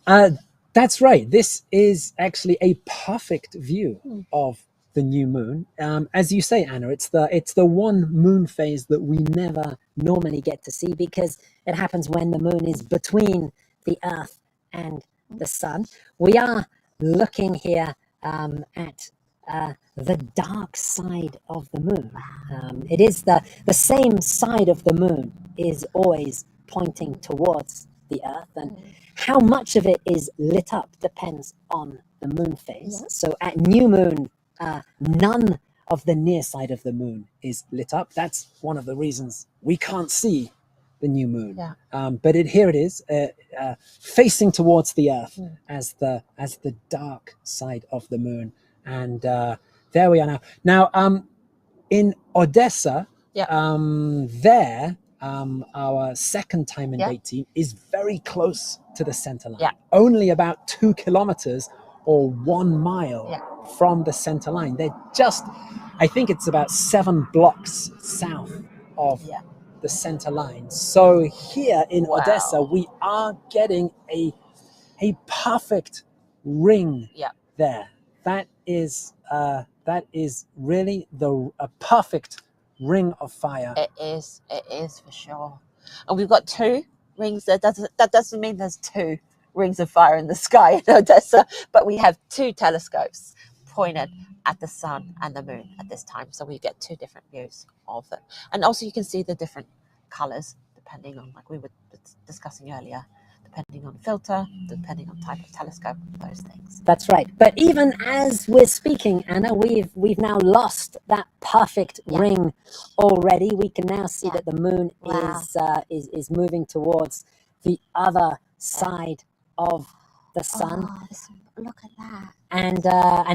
That's right. This is actually a perfect view of the new moon. As you say, Anna, it's the one moon phase that we never normally get to see because it happens when the moon is between the Earth and the Sun. We are looking here at the dark side of the moon. It is the same side of the moon is always pointing towards the Earth, and how much of it is lit up depends on the moon phase. So at new moon, none of the near side of the moon is lit up. That's one of the reasons we can't see the new moon. But here it is, facing towards the Earth as the dark side of the moon. And there we are now. Now, in Odessa, there, our second time and date team is very close to the center line. Only about 2 kilometers or 1 mile from the center line. They're just, I think it's about 7 blocks south of the center line. So here in Odessa, we are getting a perfect ring there. That is really a perfect ring of fire. It is for sure. And we've got 2 rings. That doesn't mean there's 2 rings of fire in the sky in Odessa, but we have 2 telescopes pointed at the sun and the moon at this time, so we get 2 different views of it. And also you can see the different colors depending on, like we were discussing earlier, depending on filter, depending on type of telescope, those things. That's right. But even as we're speaking, Anna, we've now lost that perfect ring already. We can now see that the moon is moving towards the other side of the sun. Oh, look at that. And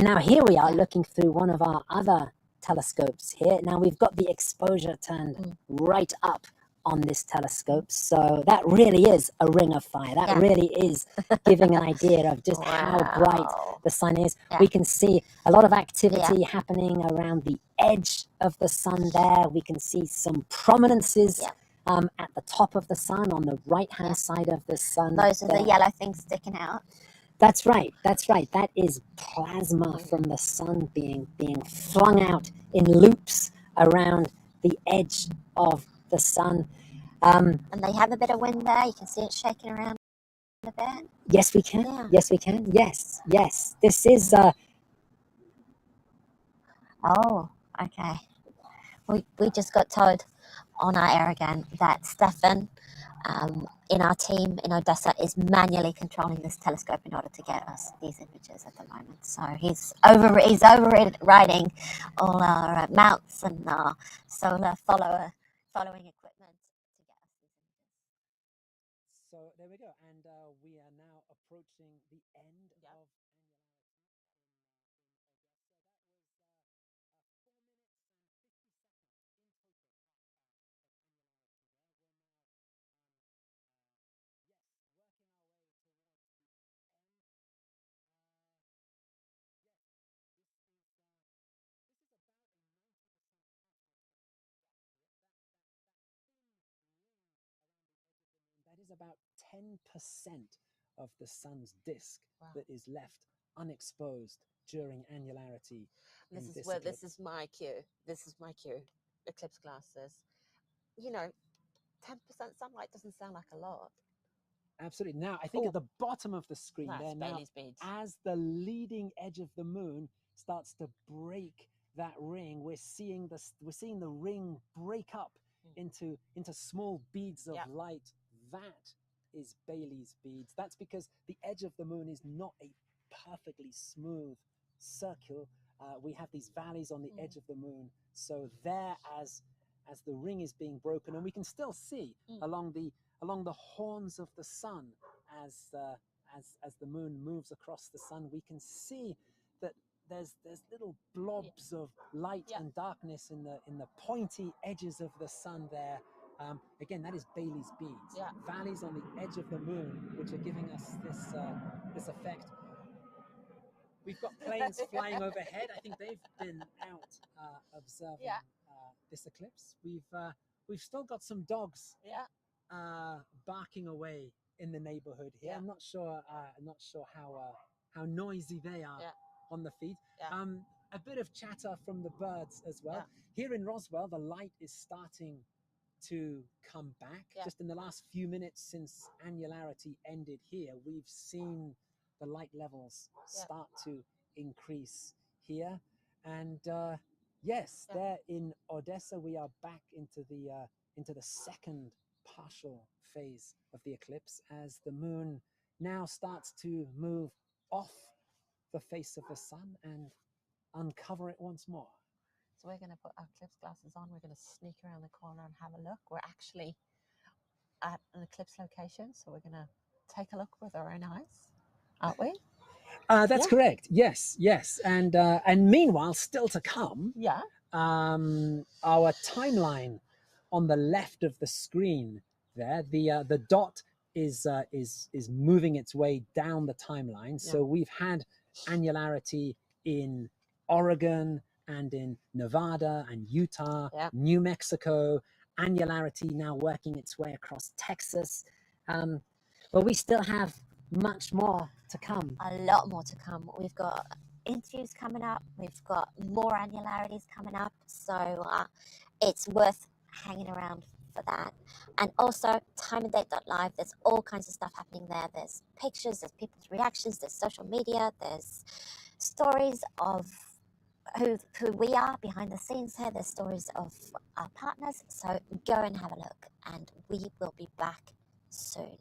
now here we are looking through one of our other telescopes here. Now we've got the exposure turned right up on this telescope, so that really is a ring of fire. That really is giving an idea of just how bright the sun is. We can see a lot of activity happening around the edge of the sun there. We can see some prominences at the top of the sun, on the right hand side of the sun. Those are the yellow things sticking out. That's right. That is plasma from the sun being flung out in loops around the edge of the sun. And they have a bit of wind there. You can see it shaking around a bit. Yes, we can. Yeah. Yes, we can. Yes. This is... Oh, okay. We just got told on our air again that Stefan in our team in Odessa is manually controlling this telescope in order to get us these images at the moment. So he's overriding all our mounts and our solar following equipment to get us these images. So there we go, and we are now approaching the end of That is about 10% of the sun's disk that is left unexposed during annularity. This is my cue. Eclipse glasses. 10% sunlight doesn't sound like a lot. Absolutely. Now, I think at the bottom of the screen there now, beads. as the leading edge of the moon starts to break that ring, we're seeing the ring break up into small beads of light. That is Bailey's beads. That's because the edge of the moon is not a perfectly smooth circle. We have these valleys on the edge of the moon. So there, as the ring is being broken, and we can still see along the horns of the sun as the moon moves across the sun, we can see that there's little blobs of light and darkness in the pointy edges of the sun there. Again, that is Bailey's beads. Valleys on the edge of the moon, which are giving us this effect. We've got planes flying overhead. I think they've been out observing this eclipse. We've still got some dogs barking away in the neighborhood here. Yeah. I'm not sure how noisy they are Yeah. on the feed. Yeah. A bit of chatter from the birds as well. Yeah. Here in Roswell, the light is starting to come back. Yeah. Just in the last few minutes since annularity ended here, we've seen the light levels start to increase here. And yes, there in Odessa, we are back into the second partial phase of the eclipse as the moon now starts to move off the face of the sun and uncover it once more. So we're going to put our eclipse glasses on. We're going to sneak around the corner and have a look. We're actually at an eclipse location, so we're going to take a look with our own eyes, aren't we? That's correct. Yes. And meanwhile, still to come, Yeah. our timeline on the left of the screen there, the dot is moving its way down the timeline. So we've had annularity in Oregon and in Nevada and Utah, New Mexico, annularity now working its way across Texas. But we still have much more to come. A lot more to come. We've got interviews coming up. We've got more annularities coming up. So it's worth hanging around for that. And also timeanddate.live. There's all kinds of stuff happening there. There's pictures, there's people's reactions, there's social media, there's stories of who we are behind the scenes here. There's stories of our partners. So go and have a look. And we will be back soon.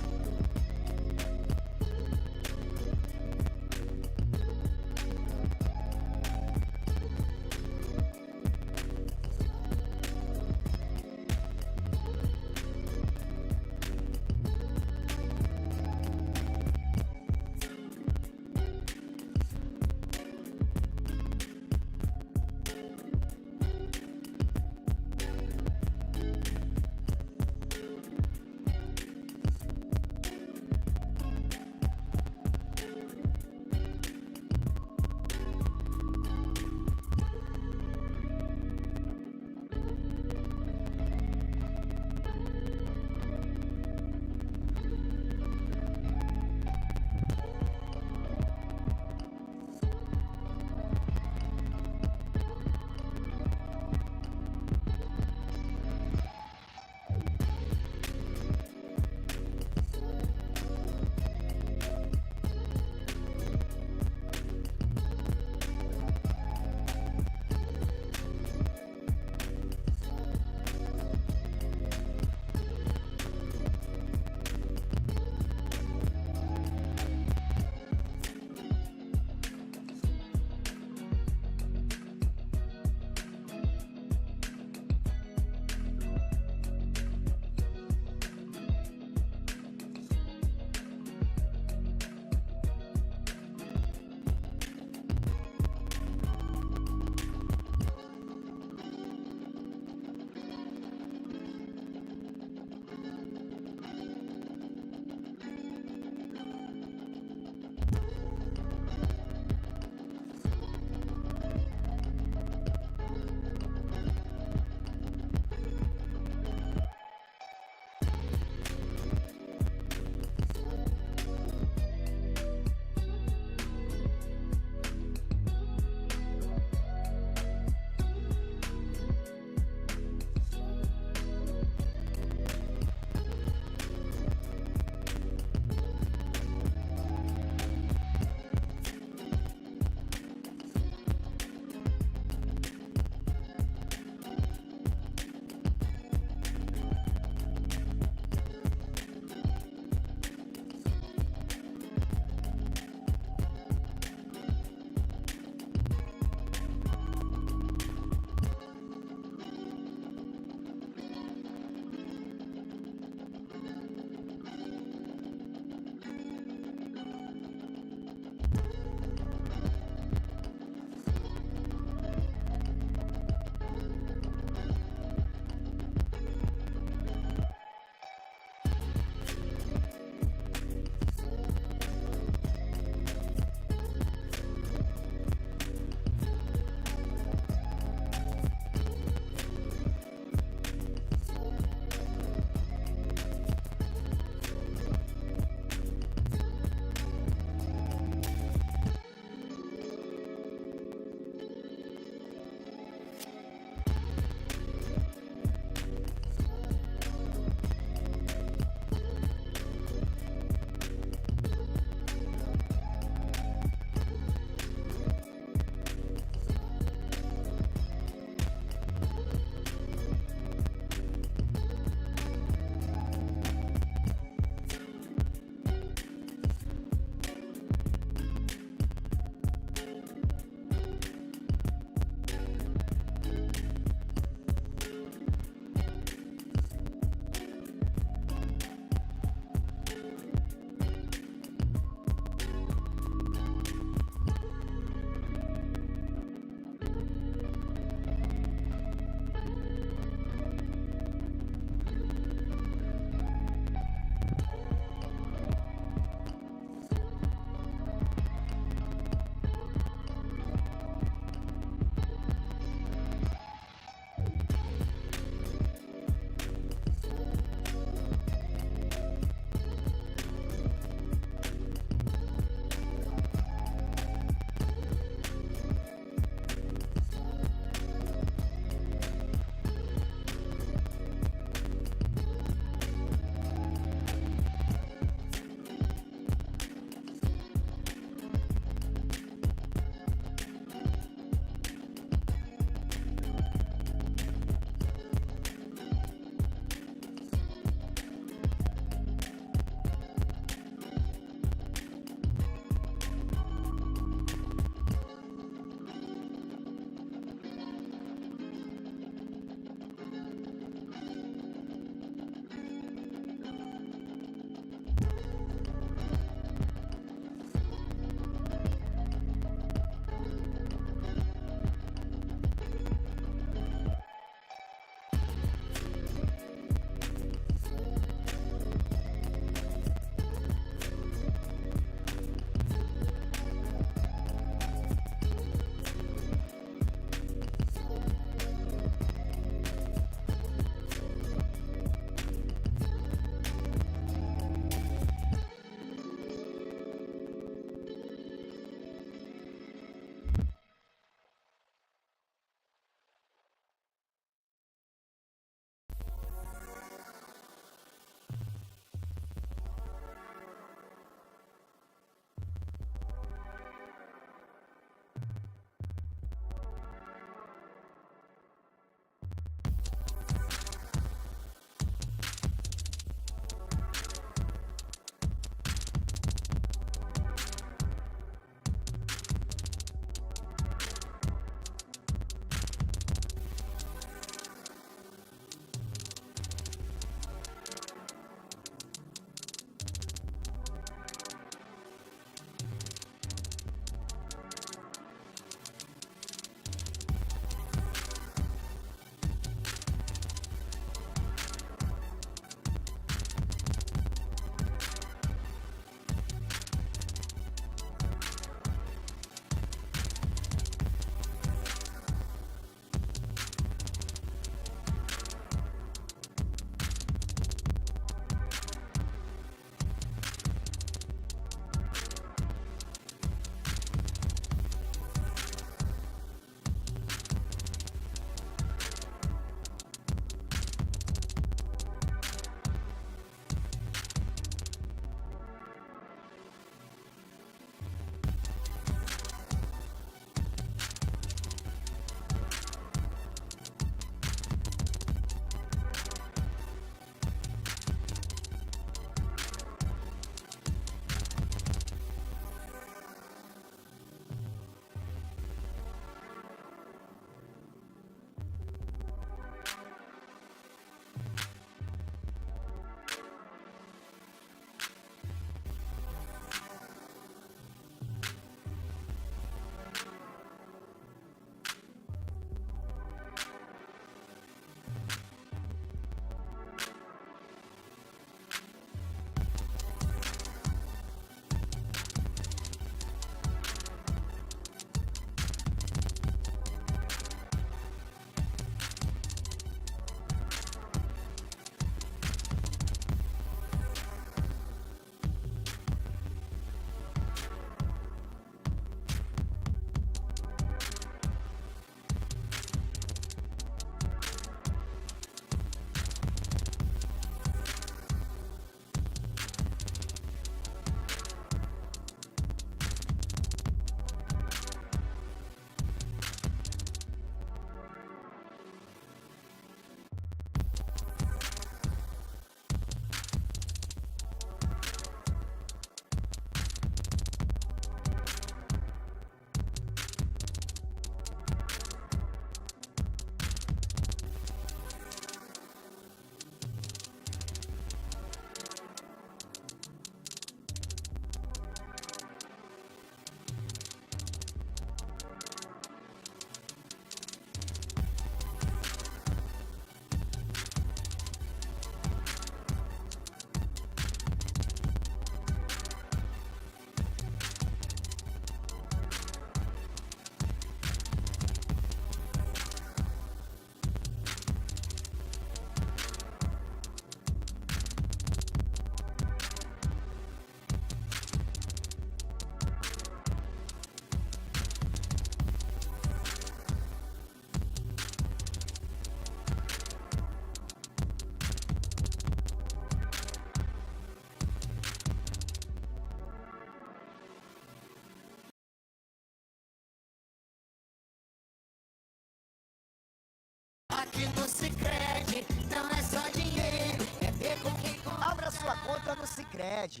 Sicredi, não é só dinheiro, é ver com quem abra sua conta no Sicredi.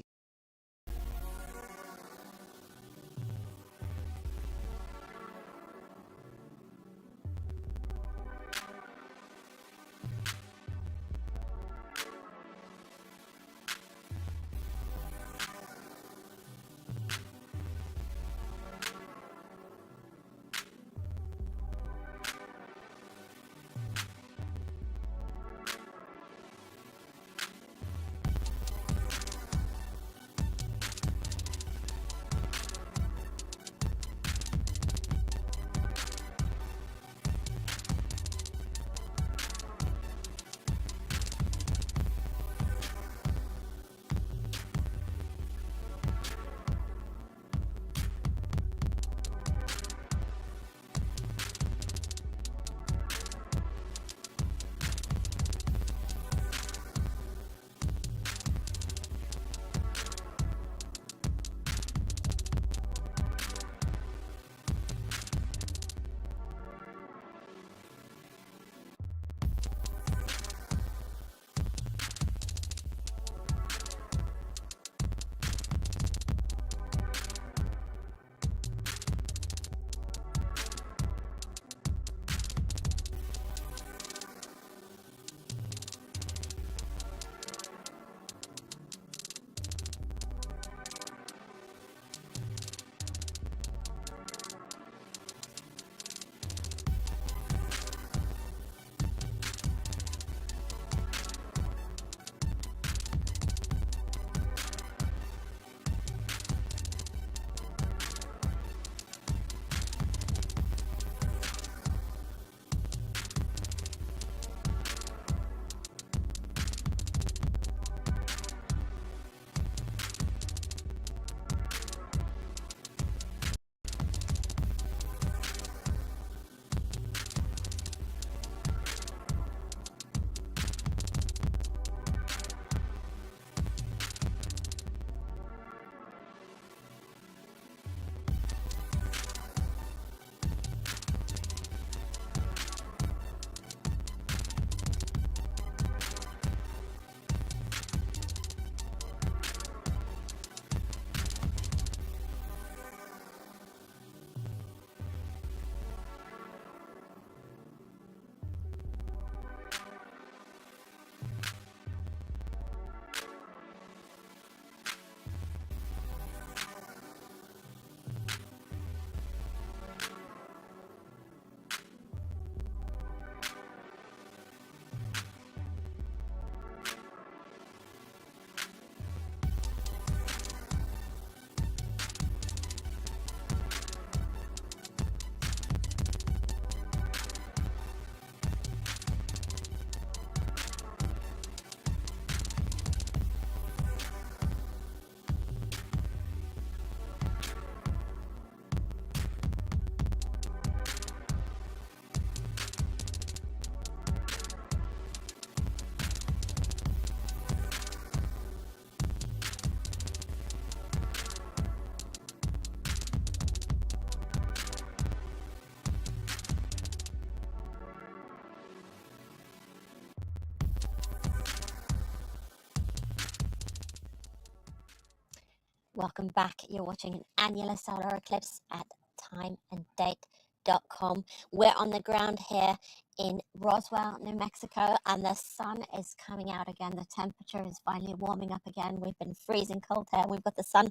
Welcome back. You're watching an annular solar eclipse at timeanddate.com. We're on the ground here in Roswell, New Mexico, and the sun is coming out again. The temperature is finally warming up again. We've been freezing cold here. We've got the sun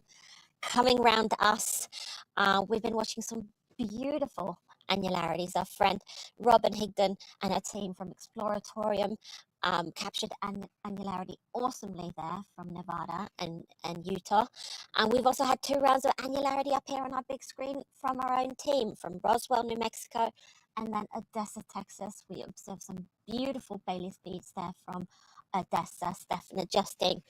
coming round us. We've been watching some beautiful annularities. Our friend Robin Higdon and her team from Exploratorium captured an annularity awesomely there from Nevada and Utah. And we've also had 2 rounds of annularity up here on our big screen from our own team from Roswell, New Mexico, and then Odessa, Texas. We observed some beautiful Bailey speeds there from Odessa. Stefan adjusting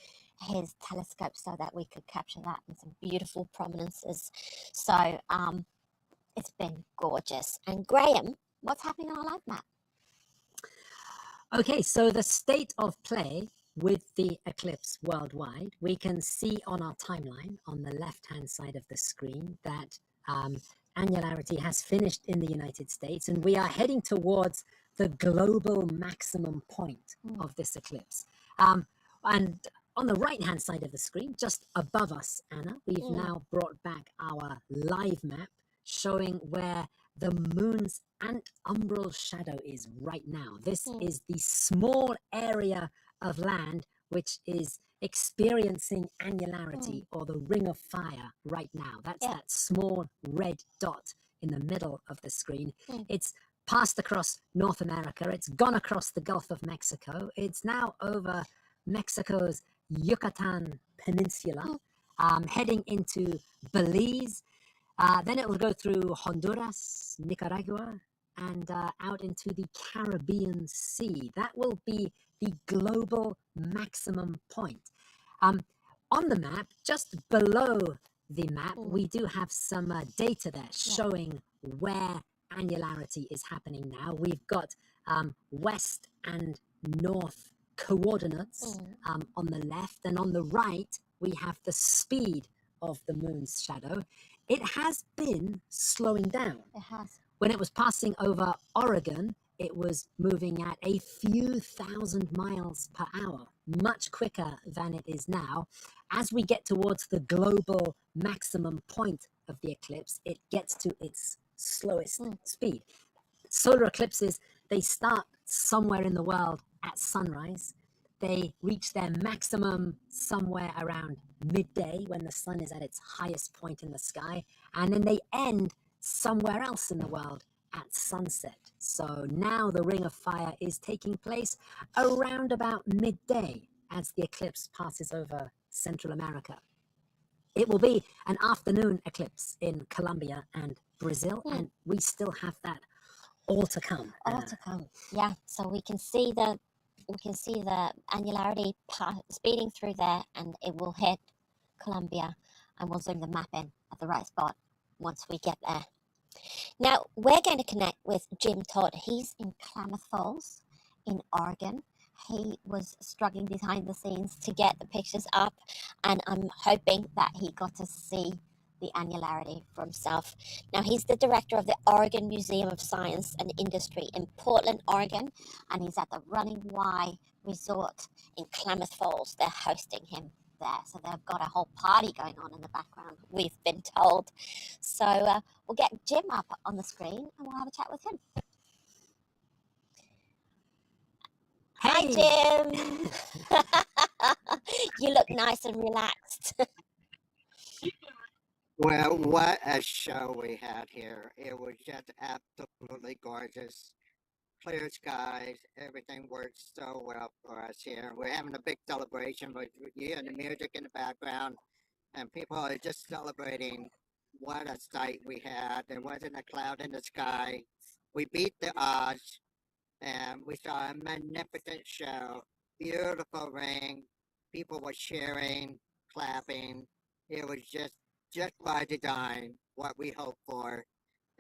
his telescope so that we could capture that and some beautiful prominences. So it's been gorgeous. And Graham, what's happening on our live map? Okay, so the state of play with the eclipse worldwide, we can see on our timeline on the left-hand side of the screen that annularity has finished in the United States, and we are heading towards the global maximum point of this eclipse. And on the right-hand side of the screen, just above us, Anna, we've now brought back our live map showing where the moon's antumbral shadow is right now. This is the small area of land which is experiencing annularity or the ring of fire right now. That's that small red dot in the middle of the screen. It's passed across North America. It's gone across the Gulf of Mexico. It's now over Mexico's Yucatan Peninsula, heading into Belize. Then it will go through Honduras, Nicaragua, and out into the Caribbean Sea. That will be the global maximum point. On the map, just below the map, we do have some data there showing where annularity is happening now. We've got west and north coordinates on the left, and on the right, we have the speed of the moon's shadow. It has been slowing down. It has. When it was passing over Oregon, it was moving at a few thousand miles per hour, much quicker than it is now. As we get towards the global maximum point of the eclipse, it gets to its slowest speed. Solar eclipses, they start somewhere in the world at sunrise. They reach their maximum somewhere around midday when the sun is at its highest point in the sky, and then they end somewhere else in the world at sunset. So now the ring of fire is taking place around about midday as the eclipse passes over Central America. It will be an afternoon eclipse in Colombia and Brazil, and we still have that all to come. All to come. Yeah. So we can see the annularity speeding through there, and it will hit Colombia, and we'll zoom the map in at the right spot once we get there. Now we're going to connect with Jim Todd. He's in Klamath Falls in Oregon. He was struggling behind the scenes to get the pictures up, and I'm hoping that he got to see the annularity for himself. Now, he's the director of the Oregon Museum of Science and Industry in Portland, Oregon, and he's at the Running Y Resort in Klamath Falls. They're hosting him there, so they've got a whole party going on in the background, we've been told. So we'll get Jim up on the screen, and we'll have a chat with him. Hi, Jim. You look nice and relaxed. Well, what a show we had here. It was just absolutely gorgeous. Clear skies, everything worked so well for us here. We're having a big celebration with you and the music in the background, and people are just celebrating what a sight we had. There wasn't a cloud in the sky. We beat the odds, and we saw a magnificent show. Beautiful ring. People were cheering, clapping. It was just by design, what we hoped for.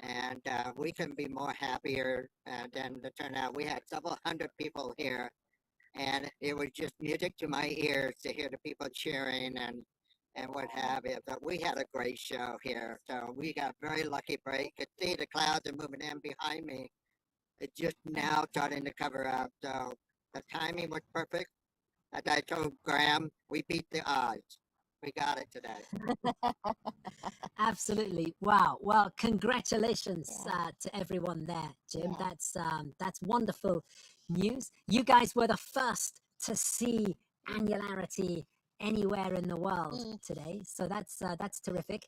And we couldn't be more happier than the turnout. We had several hundred people here, and it was just music to my ears to hear the people cheering and what have you. But we had a great show here, so we got a very lucky break. You could see the clouds are moving in behind me. It's just now starting to cover up, so the timing was perfect. As I told Graham, we beat the odds. We got it today. Absolutely. Wow. Well, congratulations to everyone there, Jim. That's wonderful news. You guys were the first to see annularity anywhere in the world today, so that's terrific.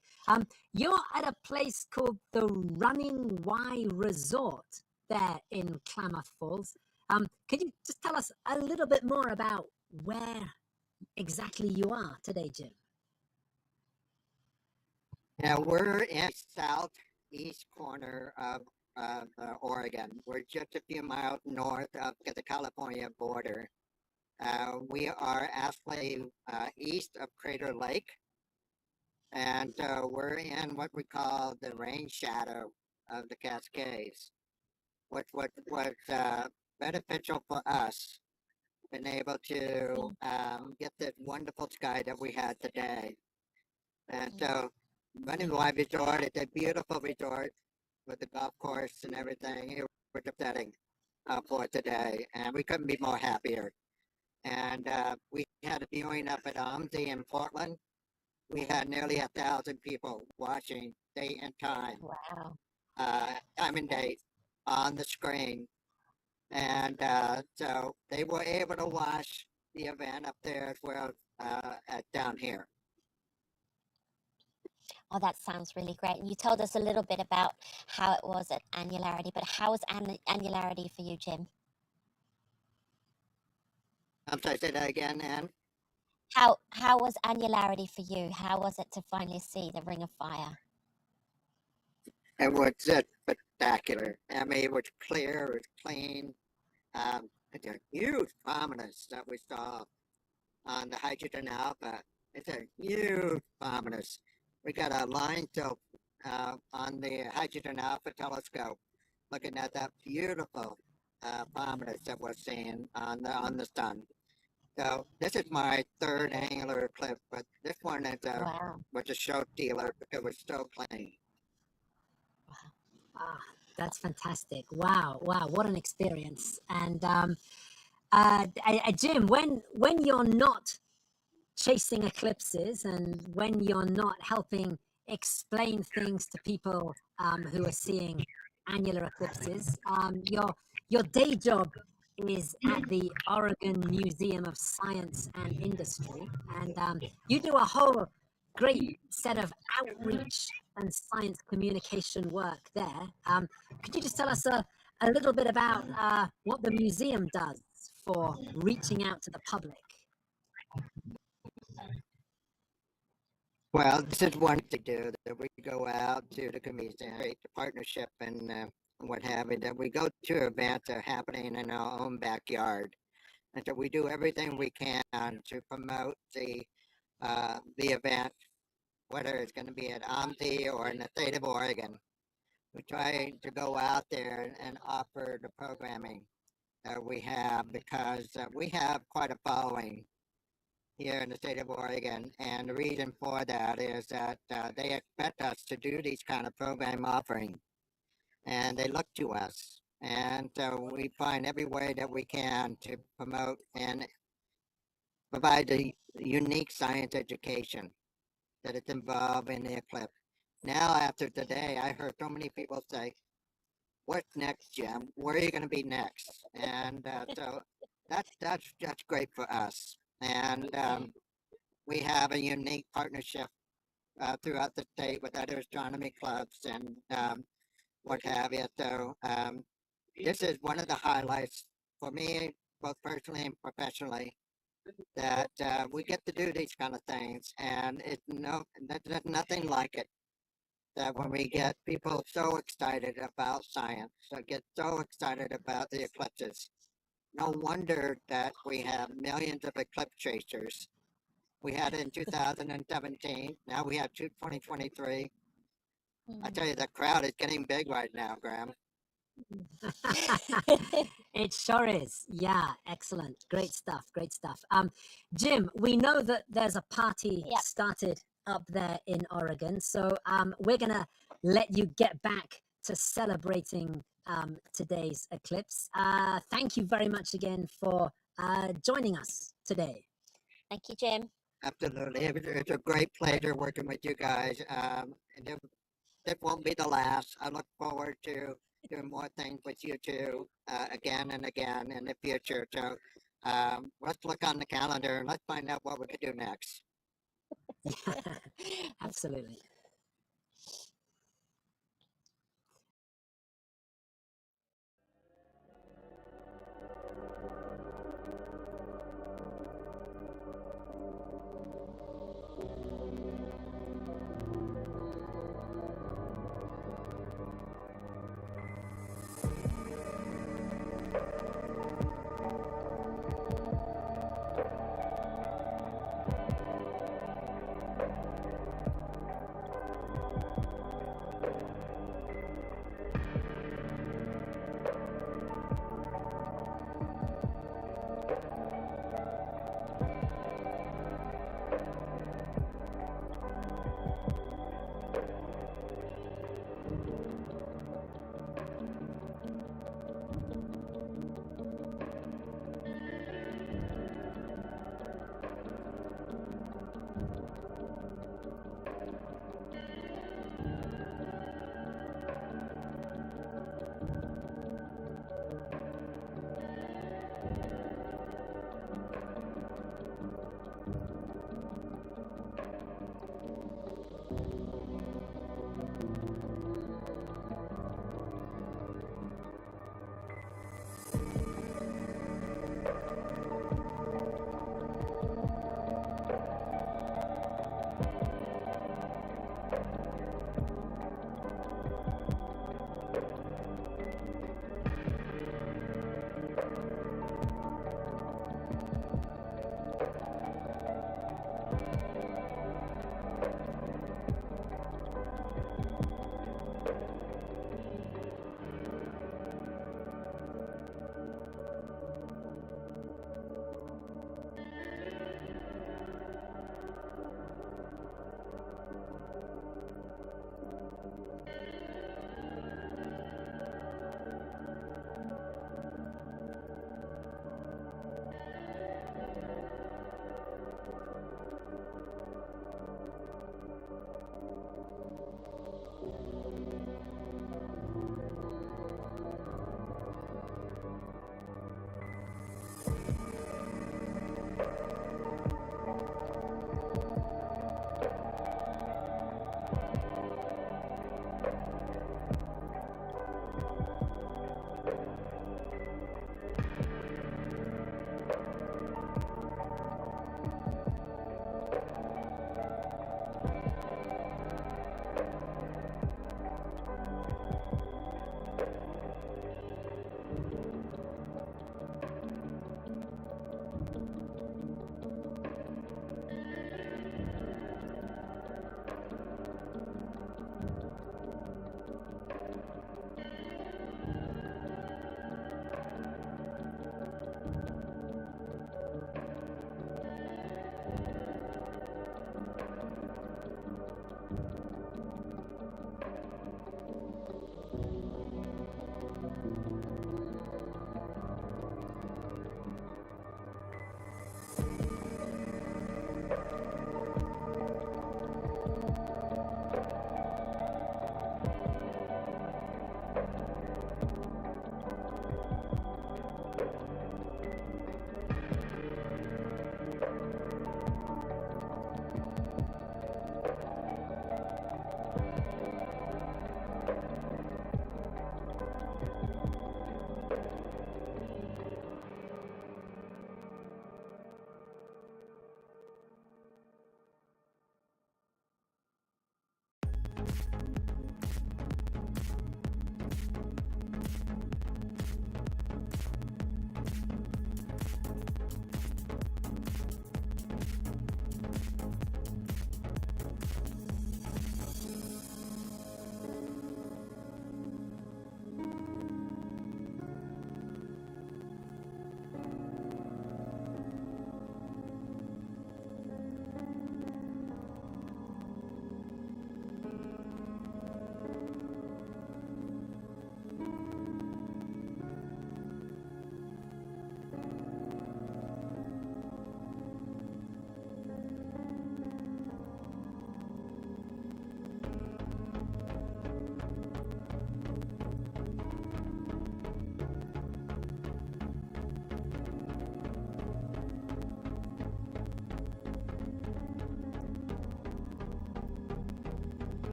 You're at a place called the Running Y Resort there in Klamath Falls. Could you just tell us a little bit more about where exactly you are today, Jim? Yeah, we're in southeast corner of Oregon. We're just a few miles north of the California border. We are actually east of Crater Lake, and we're in what we call the rain shadow of the Cascades, which was beneficial for us, being able to get this wonderful sky that we had today. And so Running Y Resort, it's a beautiful resort with the golf course and everything. It was upsetting. for today, and we couldn't be more happier. And we had a viewing up at OMSI in Portland. We had nearly 1,000 people watching day and time, Wow. time and date on the screen. And so they were able to watch the event up there as well as down here. Oh, that sounds really great. And you told us a little bit about how it was at Annularity, but how was Annularity for you, Jim? I'm sorry, say that again, Anne. How was Annularity for you? How was it to finally see the Ring of Fire? It was just spectacular. I mean, it was clear, it was clean. It's a huge prominence that we saw on the hydrogen alpha. It's a huge prominence. We got a line tilt on the hydrogen alpha telescope, looking at that beautiful prominence that we're seeing on the sun. So this is my third angular eclipse, but this one is Wow. was a show dealer because it was so clean. Ah, that's fantastic. Wow, what an experience. And Jim, when you're not chasing eclipses and when you're not helping explain things to people who are seeing annular eclipses, your day job is at the Oregon Museum of Science and Industry, and you do a whole great set of outreach and science communication work there. Could you just tell us a little bit about what the museum does for reaching out to the public? Well, this is one to do, that we go out to the community, create the partnership and what have you, that we go to events that are happening in our own backyard. And so we do everything we can to promote the event, whether it's going to be at OMSI or in the state of Oregon. We try to go out there and offer the programming that we have, because we have quite a following here in the state of Oregon, and the reason for that is that they expect us to do these kind of program offering, and they look to us, and so we find every way that we can to promote and provide the unique science education that is involved in the eclipse. Now, after today, I heard so many people say, "What's next, Jim? Where are you going to be next?" And so that's great for us. And we have a unique partnership throughout the state with other astronomy clubs and what have you. So this is one of the highlights for me, both personally and professionally, that we get to do these kind of things, and there's nothing like it. That when we get people so excited about science, get so excited about the eclipses. No wonder that we have millions of eclipse chasers. We had it in 2017. Now we have 2023. I tell you, the crowd is getting big right now, Graham. It sure is. Yeah, excellent. Great stuff. Jim, we know that there's a party started up there in Oregon, so we're gonna let you get back to celebrating today's eclipse. Thank you very much again for joining us today. Thank you, Jim. Absolutely. It's a great pleasure working with you guys. And it won't be the last. I look forward to doing more things with you two again and again in the future. So let's look on the calendar and let's find out what we could do next. Absolutely.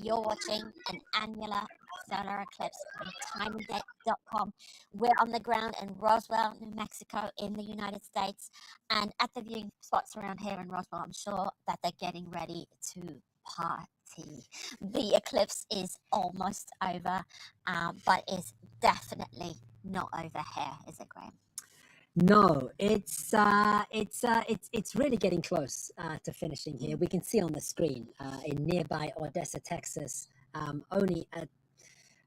You're watching an annular solar eclipse from timeanddate.com. We're on the ground in Roswell, New Mexico, in the United States, and at the viewing spots around here in Roswell, I'm sure that they're getting ready to party. The eclipse is almost over, but it's definitely not over here, is it, Graham? No, it's really getting close to finishing here. We can see on the screen in nearby Odessa, Texas, only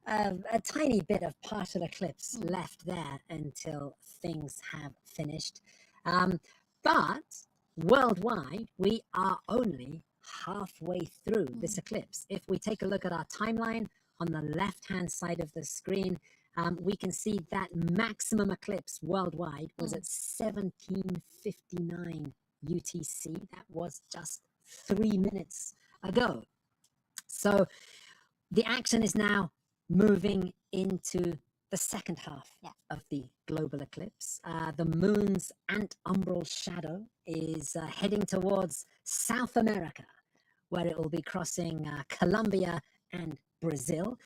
a tiny bit of partial eclipse left there until things have finished. But worldwide, we are only halfway through this eclipse. If we take a look at our timeline on the left-hand side of the screen, we can see that maximum eclipse worldwide was at 17:59 UTC. That was just 3 minutes ago. So the action is now moving into the second half of the global eclipse. The moon's antumbral shadow is heading towards South America, where it will be crossing Colombia and Brazil.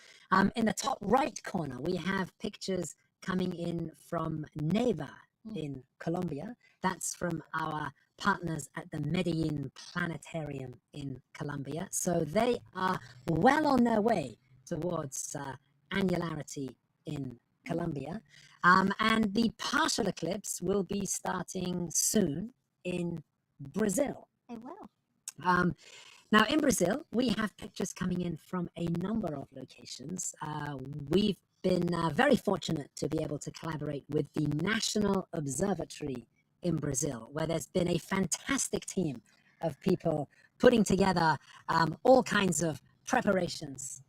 In the top right corner, we have pictures coming in from Neva in Colombia. That's from our partners at the Medellin Planetarium in Colombia. So they are well on their way towards annularity in Colombia. And the partial eclipse will be starting soon in Brazil. It will. Now, in Brazil, we have pictures coming in from a number of locations. We've been very fortunate to be able to collaborate with the National Observatory in Brazil, where there's been a fantastic team of people putting together all kinds of preparations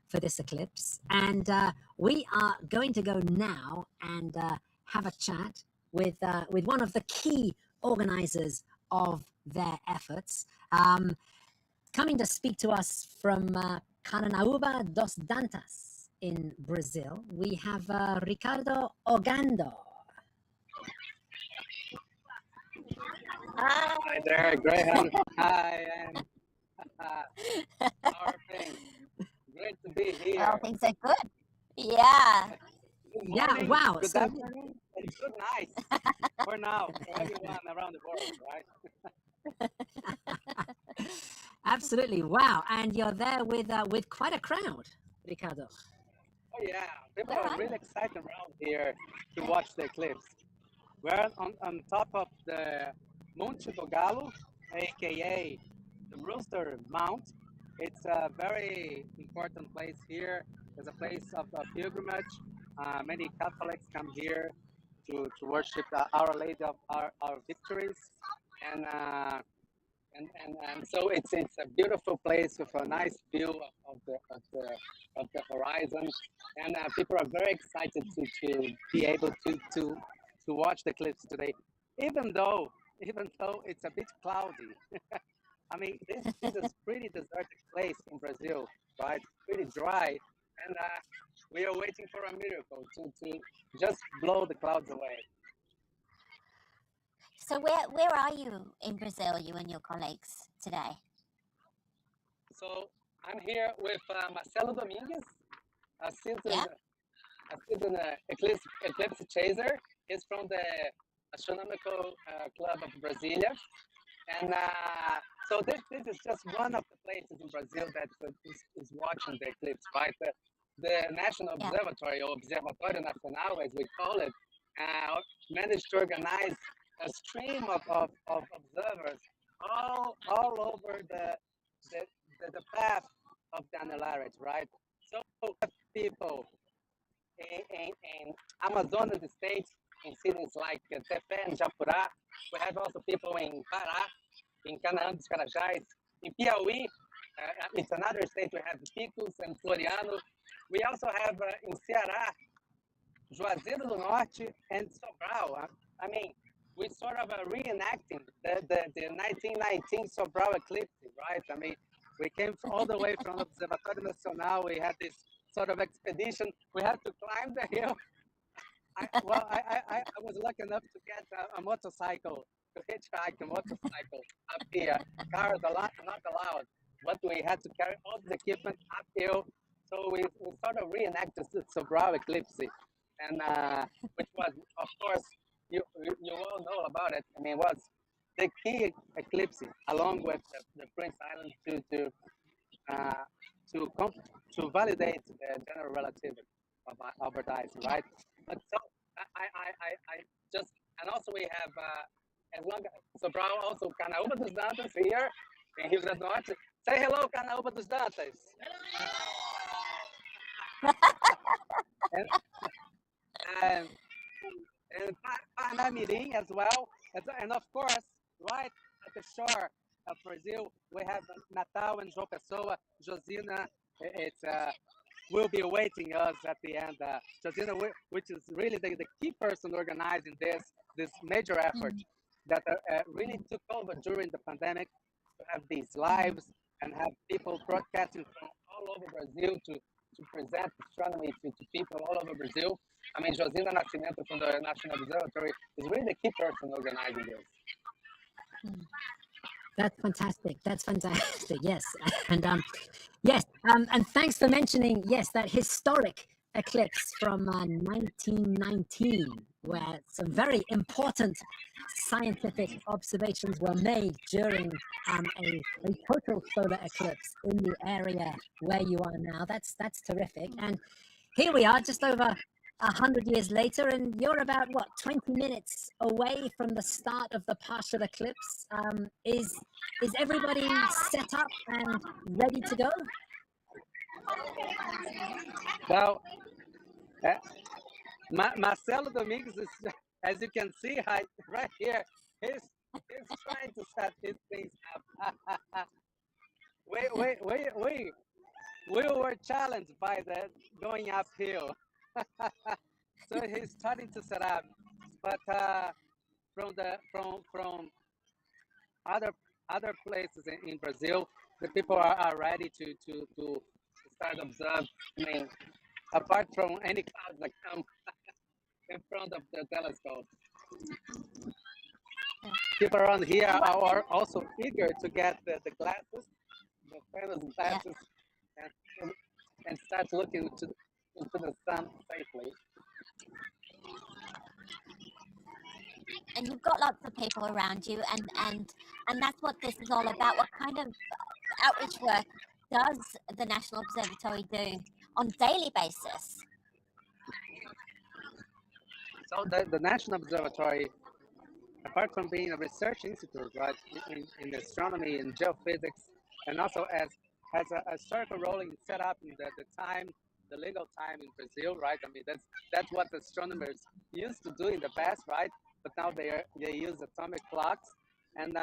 for this eclipse. And we are going to go now and have a chat with one of the key organizers of their efforts. Coming to speak to us from Carnaúba dos Dantas in Brazil, we have Ricardo Ogando. Hi there, Graham. Hi, and how are things? Great to be here. Well, things are good. Yeah. Good Yeah, morning, wow. Good So- afternoon, and good night for now, for everyone around the world, right? Absolutely, wow! And you're there with quite a crowd, Ricardo. Oh yeah, people All are right. really excited around here to watch the eclipse. We're on top of the Monte do Galo, aka the Rooster Mount. It's a very important place here. It's a place of pilgrimage. Many Catholics come here to worship Our Lady of our victories, and so it's a beautiful place with a nice view of the horizon, and people are very excited to be able to watch the eclipse today, even though it's a bit cloudy. I mean, this is a pretty deserted place in Brazil, right? Pretty dry, and we are waiting for a miracle to just blow the clouds away. So where are you in Brazil, you and your colleagues today? So I'm here with Marcelo Domingues, a seasoned eclipse chaser. He's from the Astronomical Club of Brasilia. And so this is just one of the places in Brazil that is watching the eclipse, right? The National Observatory, or Observatório Nacional, as we call it, managed to organize a stream of observers all over the path of the annularity, right? So people in Amazonas state in cities like Tefe and Japurá. We have also people in Pará, in Canaã dos Carajás, in Piauí. It's another state. We have Picos and Floriano. We also have in Ceará, Juazeiro do Norte and Sobral. I mean, we sort of reenacting the 1919 Sobral eclipse, right? I mean, we came all the way from Observatório Nacional. We had this sort of expedition. We had to climb the hill. I was lucky enough to get a motorcycle, to hitchhike a motorcycle up here. Cars not allowed, but we had to carry all the equipment uphill. So we sort of reenacted the Sobral eclipse, and which was, of course, you all know about it. I mean, it was the key eclipse, along with the Prince Island, to validate the general relativity of Albert Einstein, right? But so I just, and also we have as long as Sobral, also Canaúba dos Dantas here in Rio Grande do Norte. Say hello, Canaúba dos Dantas. and Parnamirim as well, and of course, right at the shore of Brazil, we have Natal and João Pessoa. Josina, it's will be awaiting us at the end. Josina, which is really the key person organizing this major effort that really took over during the pandemic to have these lives and have people broadcasting from all over Brazil to present astronomy to people all over Brazil. I mean, Josina Nascimento from the National Observatory is really the key person organizing this. That's fantastic. That's fantastic. Yes, and yes, and thanks for mentioning that historic eclipse from 1919, where some very important scientific observations were made during a total solar eclipse in the area where you are now. That's terrific. And here we are, just over 100 years later, and you're about 20 minutes away from the start of the partial eclipse. Is everybody set up and ready to go? Well, Marcelo Domingues is, as you can see right here, he's trying to set his things up. We were challenged by the going uphill. So he's starting to set up, but from other places in Brazil, the people are ready to start observe. I mean, apart from any clouds that come in front of the telescope, people around here are also eager to get the glasses, the famous glasses, and start looking into the sun safely. And you've got lots of people around you, and that's what this is all about. What kind of outreach work does the National Observatory do on a daily basis? So the National Observatory, apart from being a research institute, right, in astronomy and geophysics, and also has a historical role in set up in the legal time in Brazil, right? I mean, that's what astronomers used to do in the past, right? But now they use atomic clocks, and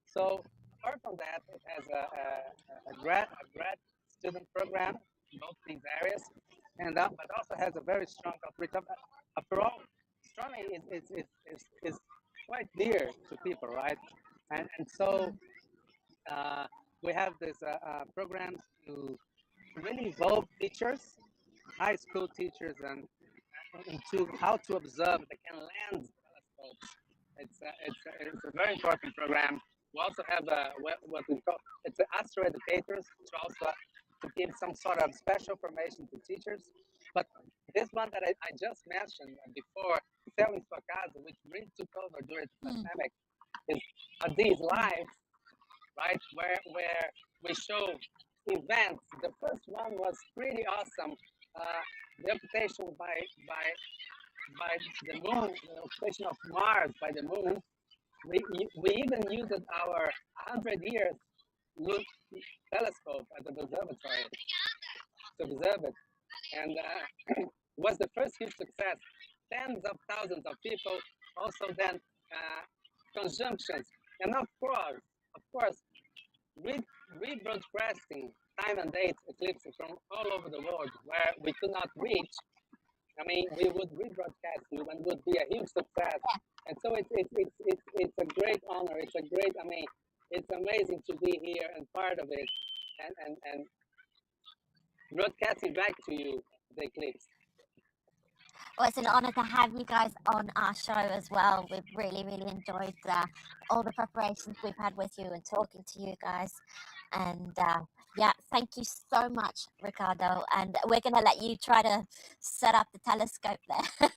so apart from that, it has a grad student program in both these areas, and but also has a very strong outreach. After all, astronomy is quite dear to people, right? And so we have this programs to really involve teachers, high school teachers, and into how to observe. They can land telescopes. It's a very important program. We also have what we call astro educators to give some sort of special formation to teachers. But this one that I just mentioned before, Céu em Sua Casa, which really took over during the pandemic, is these lives, right? Where we show events. The first one was pretty awesome. The occupation by the moon, the occupation of Mars by the moon. We even used our 100 years telescope at the observatory to observe it, and was the first huge success. tens of thousands of people, also then conjunctions, and of course, rebroadcasting time and date eclipses from all over the world where we could not reach. I mean, we would rebroadcast you and would be a huge success. And so it's a great honor. It's a great, I mean, it's amazing to be here and part of it and broadcasting back to you the eclipse. Well, it's an honor to have you guys on our show as well. We've really enjoyed all the preparations we've had with you and talking to you guys. And yeah, thank you so much, Ricardo. And we're going to let you try to set up the telescope there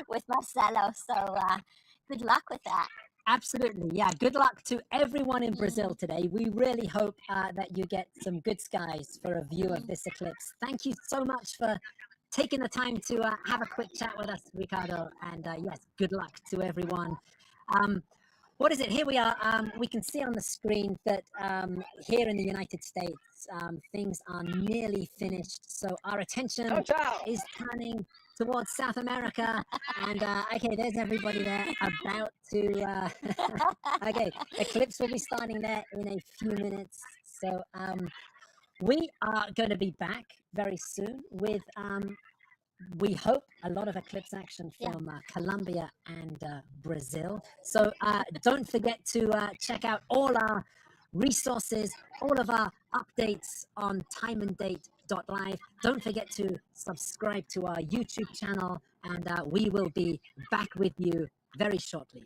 with Marcelo. So good luck with that. Absolutely. Yeah. Good luck to everyone in Brazil today. We really hope that you get some good skies for a view of this eclipse. Thank you so much for taking the time to have a quick chat with us, Ricardo. And yes, good luck to everyone. What is it? Here we are. We can see on the screen that here in the United States, things are nearly finished. So our attention is turning towards South America. And okay, there's everybody there about to... okay, eclipse will be starting there in a few minutes. So we are going to be back very soon with... we hope a lot of eclipse action from Colombia and Brazil. So don't forget to check out all our resources, all of our updates on timeanddate.live. Don't forget to subscribe to our YouTube channel, and we will be back with you very shortly.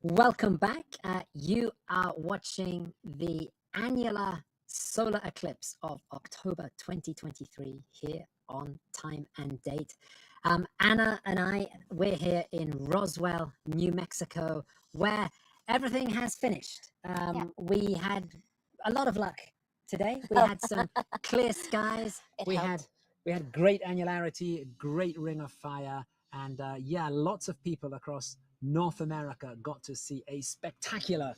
Welcome back. You are watching the annular solar eclipse of October 2023 here on Time and Date. Anna and I, we're here in Roswell, New Mexico, where everything has finished. We had a lot of luck today. We had some clear skies. We had great annularity, great ring of fire, and lots of people across North America got to see a spectacular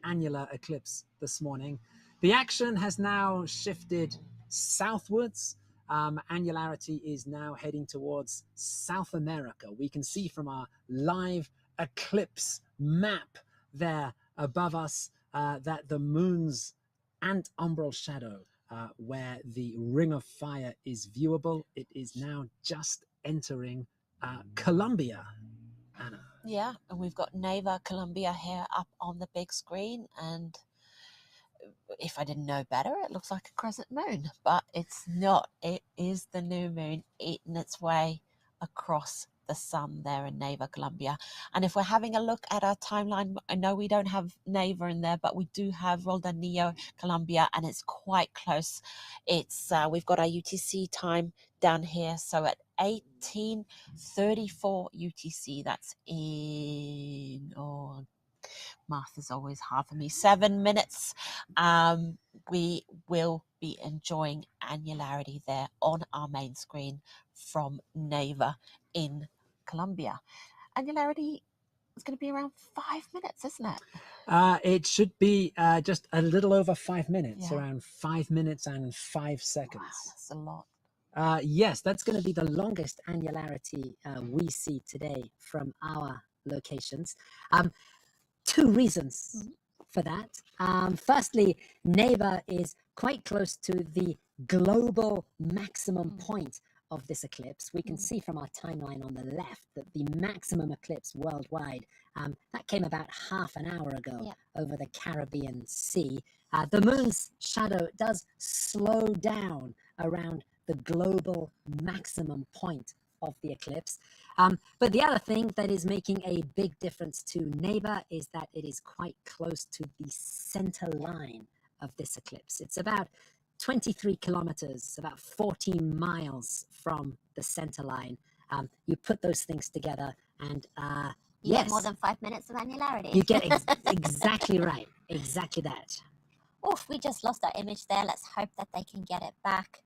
annular eclipse this morning. The action has now shifted southwards. Annularity is now heading towards South America. We can see from our live eclipse map there above us that the moon's antumbral shadow, where the ring of fire is viewable, it is now just entering Colombia, Anna. Yeah, and we've got Neva, Colombia here up on the big screen, and if I didn't know better, it looks like a crescent moon, but it's not. It is the new moon eating its way across the sun there in Neva, Colombia. And if we're having a look at our timeline, I know we don't have Neva in there, but we do have Roldanillo, Colombia, and it's quite close. It's we've got our UTC time down here, so at 18:34 UTC, that's in math is always hard for me, 7 minutes. We will be enjoying annularity there on our main screen from Neva in Colombia. Annularity is going to be around 5 minutes, isn't it? It should be just a little over 5 minutes, around 5 minutes and 5 seconds. Wow, that's a lot. Yes, that's going to be the longest annularity we see today from our locations. Two reasons for that. Firstly, Neva is quite close to the global maximum point of this eclipse. We can see from our timeline on the left that the maximum eclipse worldwide, that came about half an hour ago over the Caribbean Sea. The moon's shadow does slow down around the global maximum point of the eclipse. But the other thing that is making a big difference to Neva is that it is quite close to the center line of this eclipse. It's about 23 kilometers, about 14 miles from the center line. You put those things together and You get more than 5 minutes of annularity. You get exactly right. Exactly that. Oof, we just lost our image there. Let's hope that they can get it back.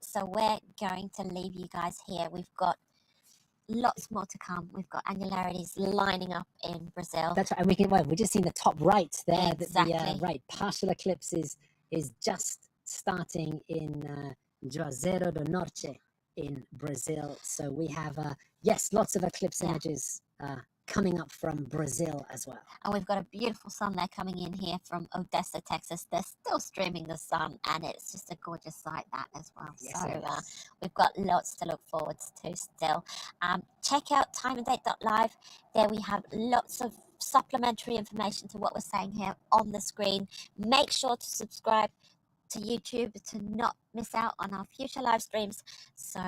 So we're going to leave you guys here. We've got lots more to come. We've got annularities lining up in Brazil. That's right. And we're just seeing the top right there. Exactly. Right. Partial eclipse is just starting in Juazeiro do Norte in Brazil. So we have, lots of eclipse images coming up from Brazil as well. And we've got a beautiful sun there coming in here from Odessa, Texas. They're still streaming the sun, and it's just a gorgeous sight that as well. Yes, so we've got lots to look forward to still. Check out timeanddate.live. There we have lots of supplementary information to what we're saying here on the screen. Make sure to subscribe to YouTube to not miss out on our future live streams. So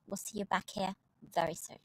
we'll see you back here very soon.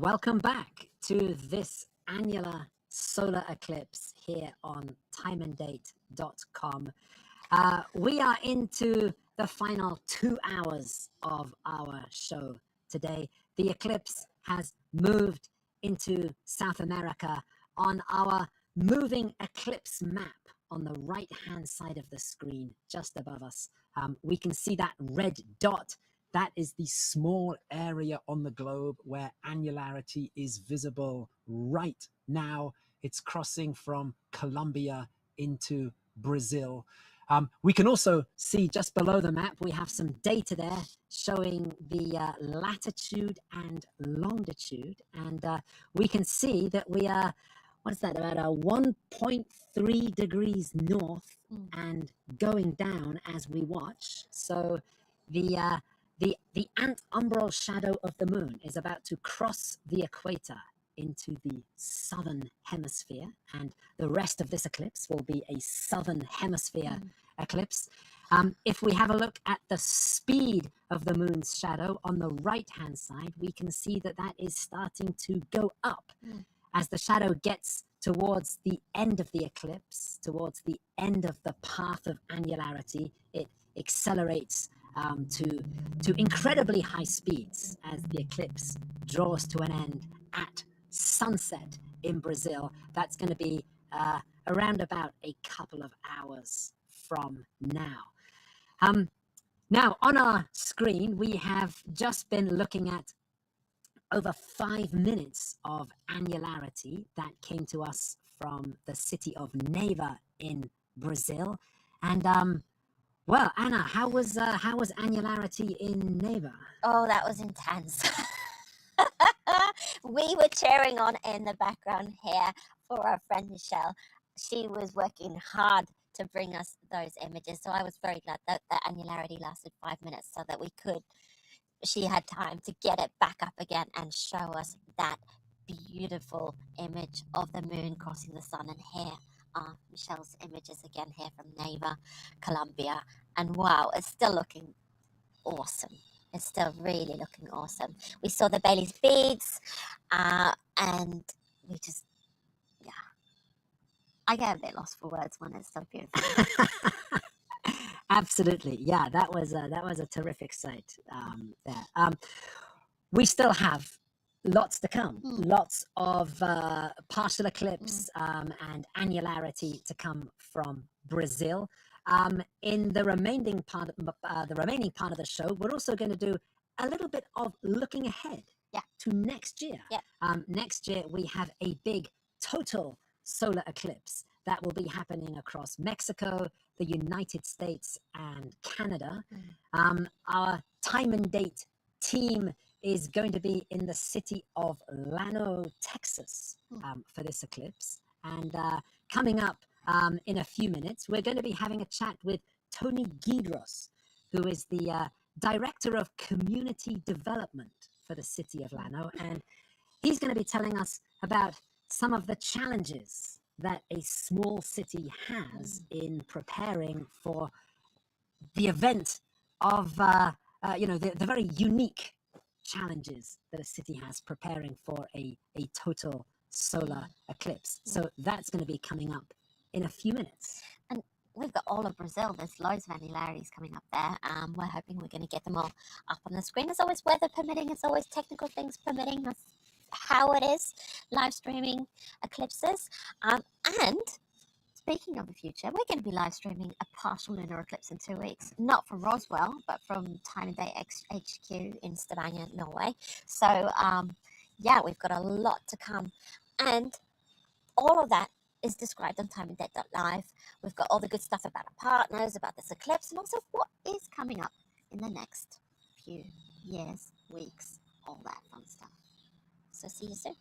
Welcome back to this annular solar eclipse here on timeanddate.com. We are into the final 2 hours of our show today. The eclipse has moved into South America on our moving eclipse map on the right-hand side of the screen, just above us. We can see that red dot. That is the small area on the globe where annularity is visible right now. It's crossing from Colombia into Brazil. We can also see just below the map, we have some data there showing the latitude and longitude. And we can see that we are, what is that, about 1.3 degrees north and going down as we watch. So the antumbral shadow of the moon is about to cross the equator into the southern hemisphere, and the rest of this eclipse will be a southern hemisphere eclipse. If we have a look at the speed of the moon's shadow on the right hand side, we can see that that is starting to go up as the shadow gets towards the end of the eclipse, towards the end of the path of annularity. It accelerates to incredibly high speeds as the eclipse draws to an end at sunset in Brazil. That's going to be around about a couple of hours from now. Now, on our screen, we have just been looking at over 5 minutes of annularity that came to us from the city of Neiva in Brazil. And well, Anna, how was annularity in Neiva? Oh, that was intense. We were cheering on in the background here for our friend Michelle. She was working hard to bring us those images. So I was very glad that the annularity lasted 5 minutes so that she had time to get it back up again and show us that beautiful image of the moon crossing the sun. And here are Michelle's images again here from Neiva, Colombia. And wow, it's still looking awesome. It's still really looking awesome. We saw the Bailey's beads, and we just, yeah. I get a bit lost for words when it's so beautiful. Absolutely, yeah. That was a terrific sight there. We still have lots to come, lots of partial eclipse and annularity to come from Brazil. In the remaining part of the show, we're also going to do a little bit of looking ahead to next year. Next year, we have a big total solar eclipse that will be happening across Mexico, the United States, and Canada. Our time and date team is going to be in the city of Llano, Texas, for this eclipse. And coming up in a few minutes, we're going to be having a chat with Tony Guidros, who is the Director of Community Development for the city of Llano. And he's going to be telling us about some of the challenges that a small city has in preparing for the event of, the very unique challenges that a city has preparing for a total solar eclipse. So that's going to be coming up in a few minutes. And we've got all of Brazil. There's loads of annularities coming up there. We're hoping we're going to get them all up on the screen. As always, weather permitting, as always, technical things permitting. That's how it is, live streaming eclipses. And speaking of the future, we're going to be live streaming a partial lunar eclipse in 2 weeks. Not from Roswell, but from Time and Date HQ in Stavanger, Norway. So, we've got a lot to come. And all of that is described on timeanddate.live. We've got all the good stuff about our partners, about this eclipse, and also what is coming up in the next few years, weeks, all that fun stuff. So see you soon.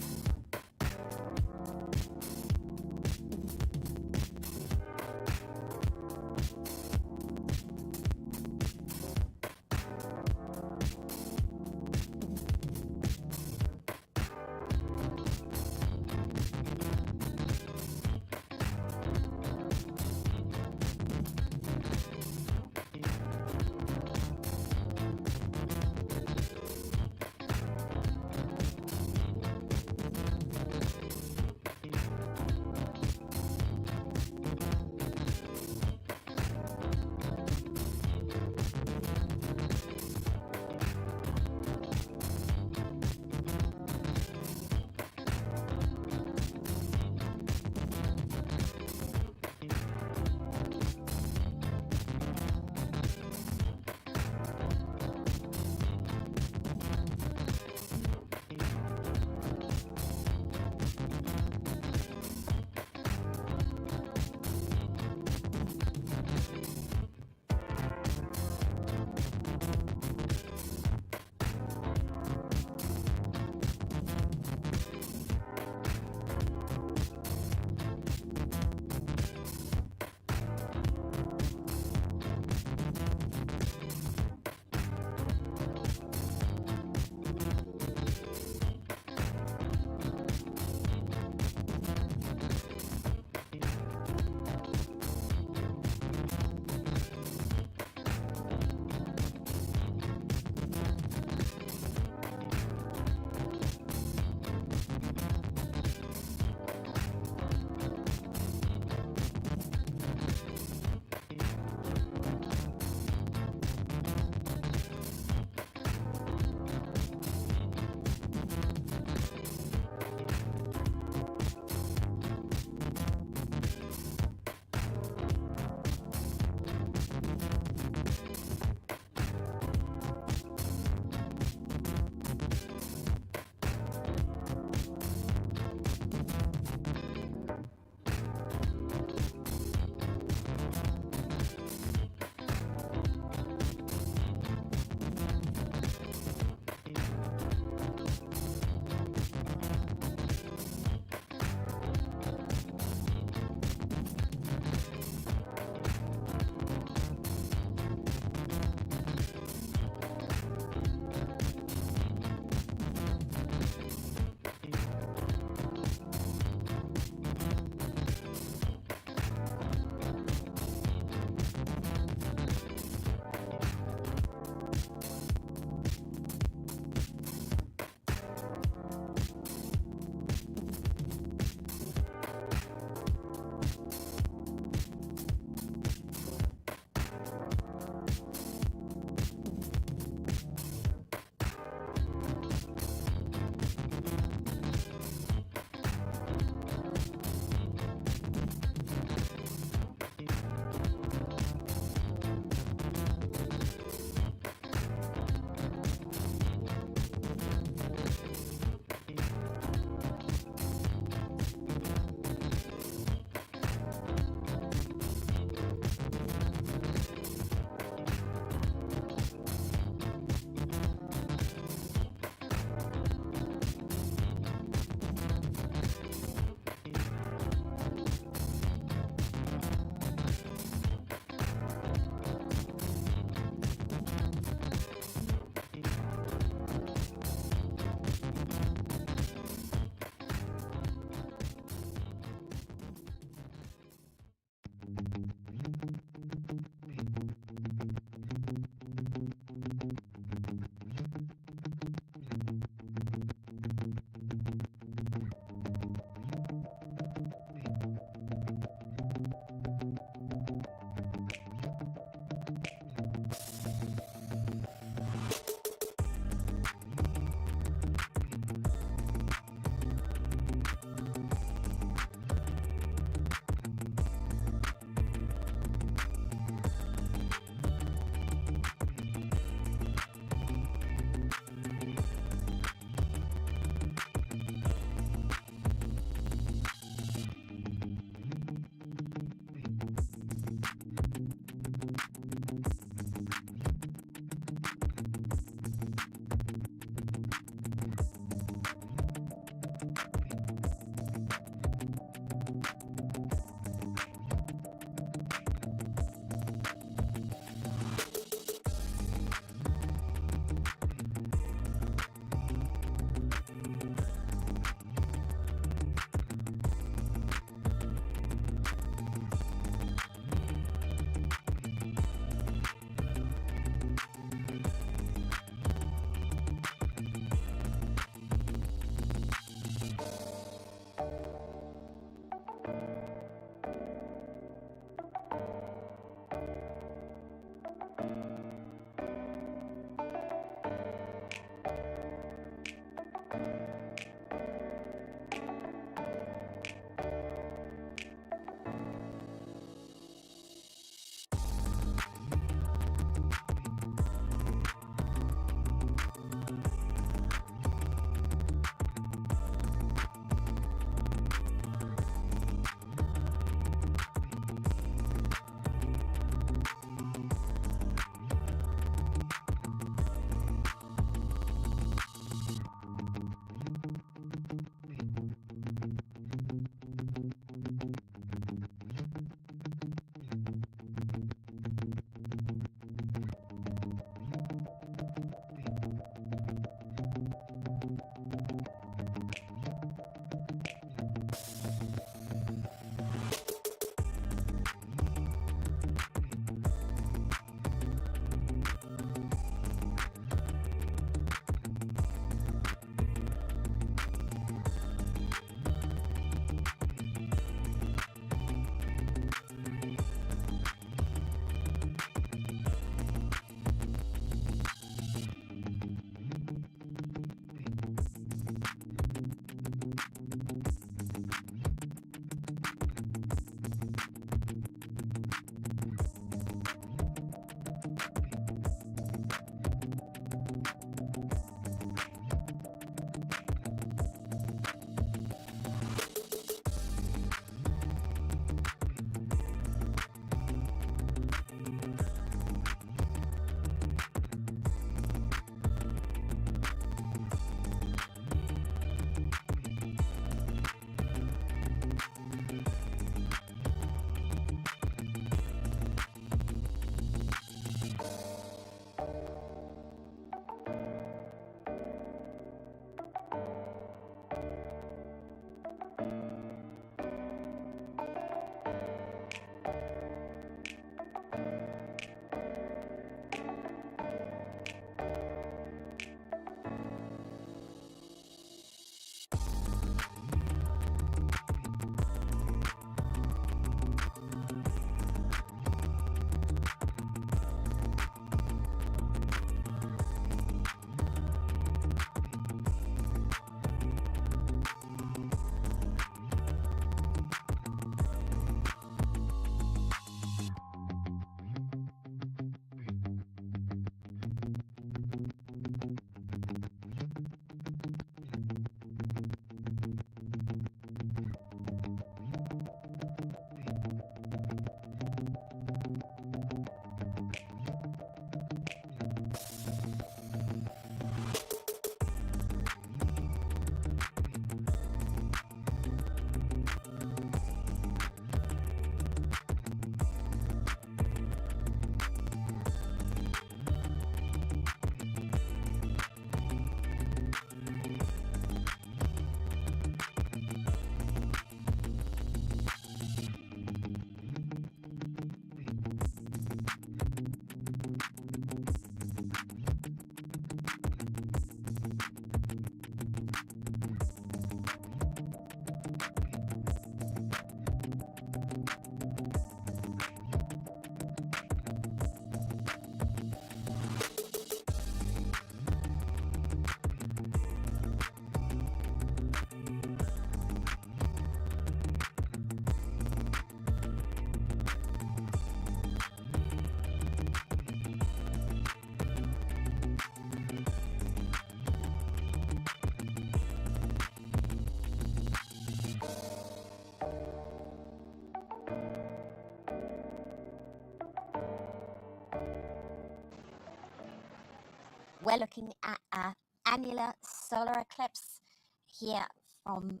we're looking at an annular solar eclipse here from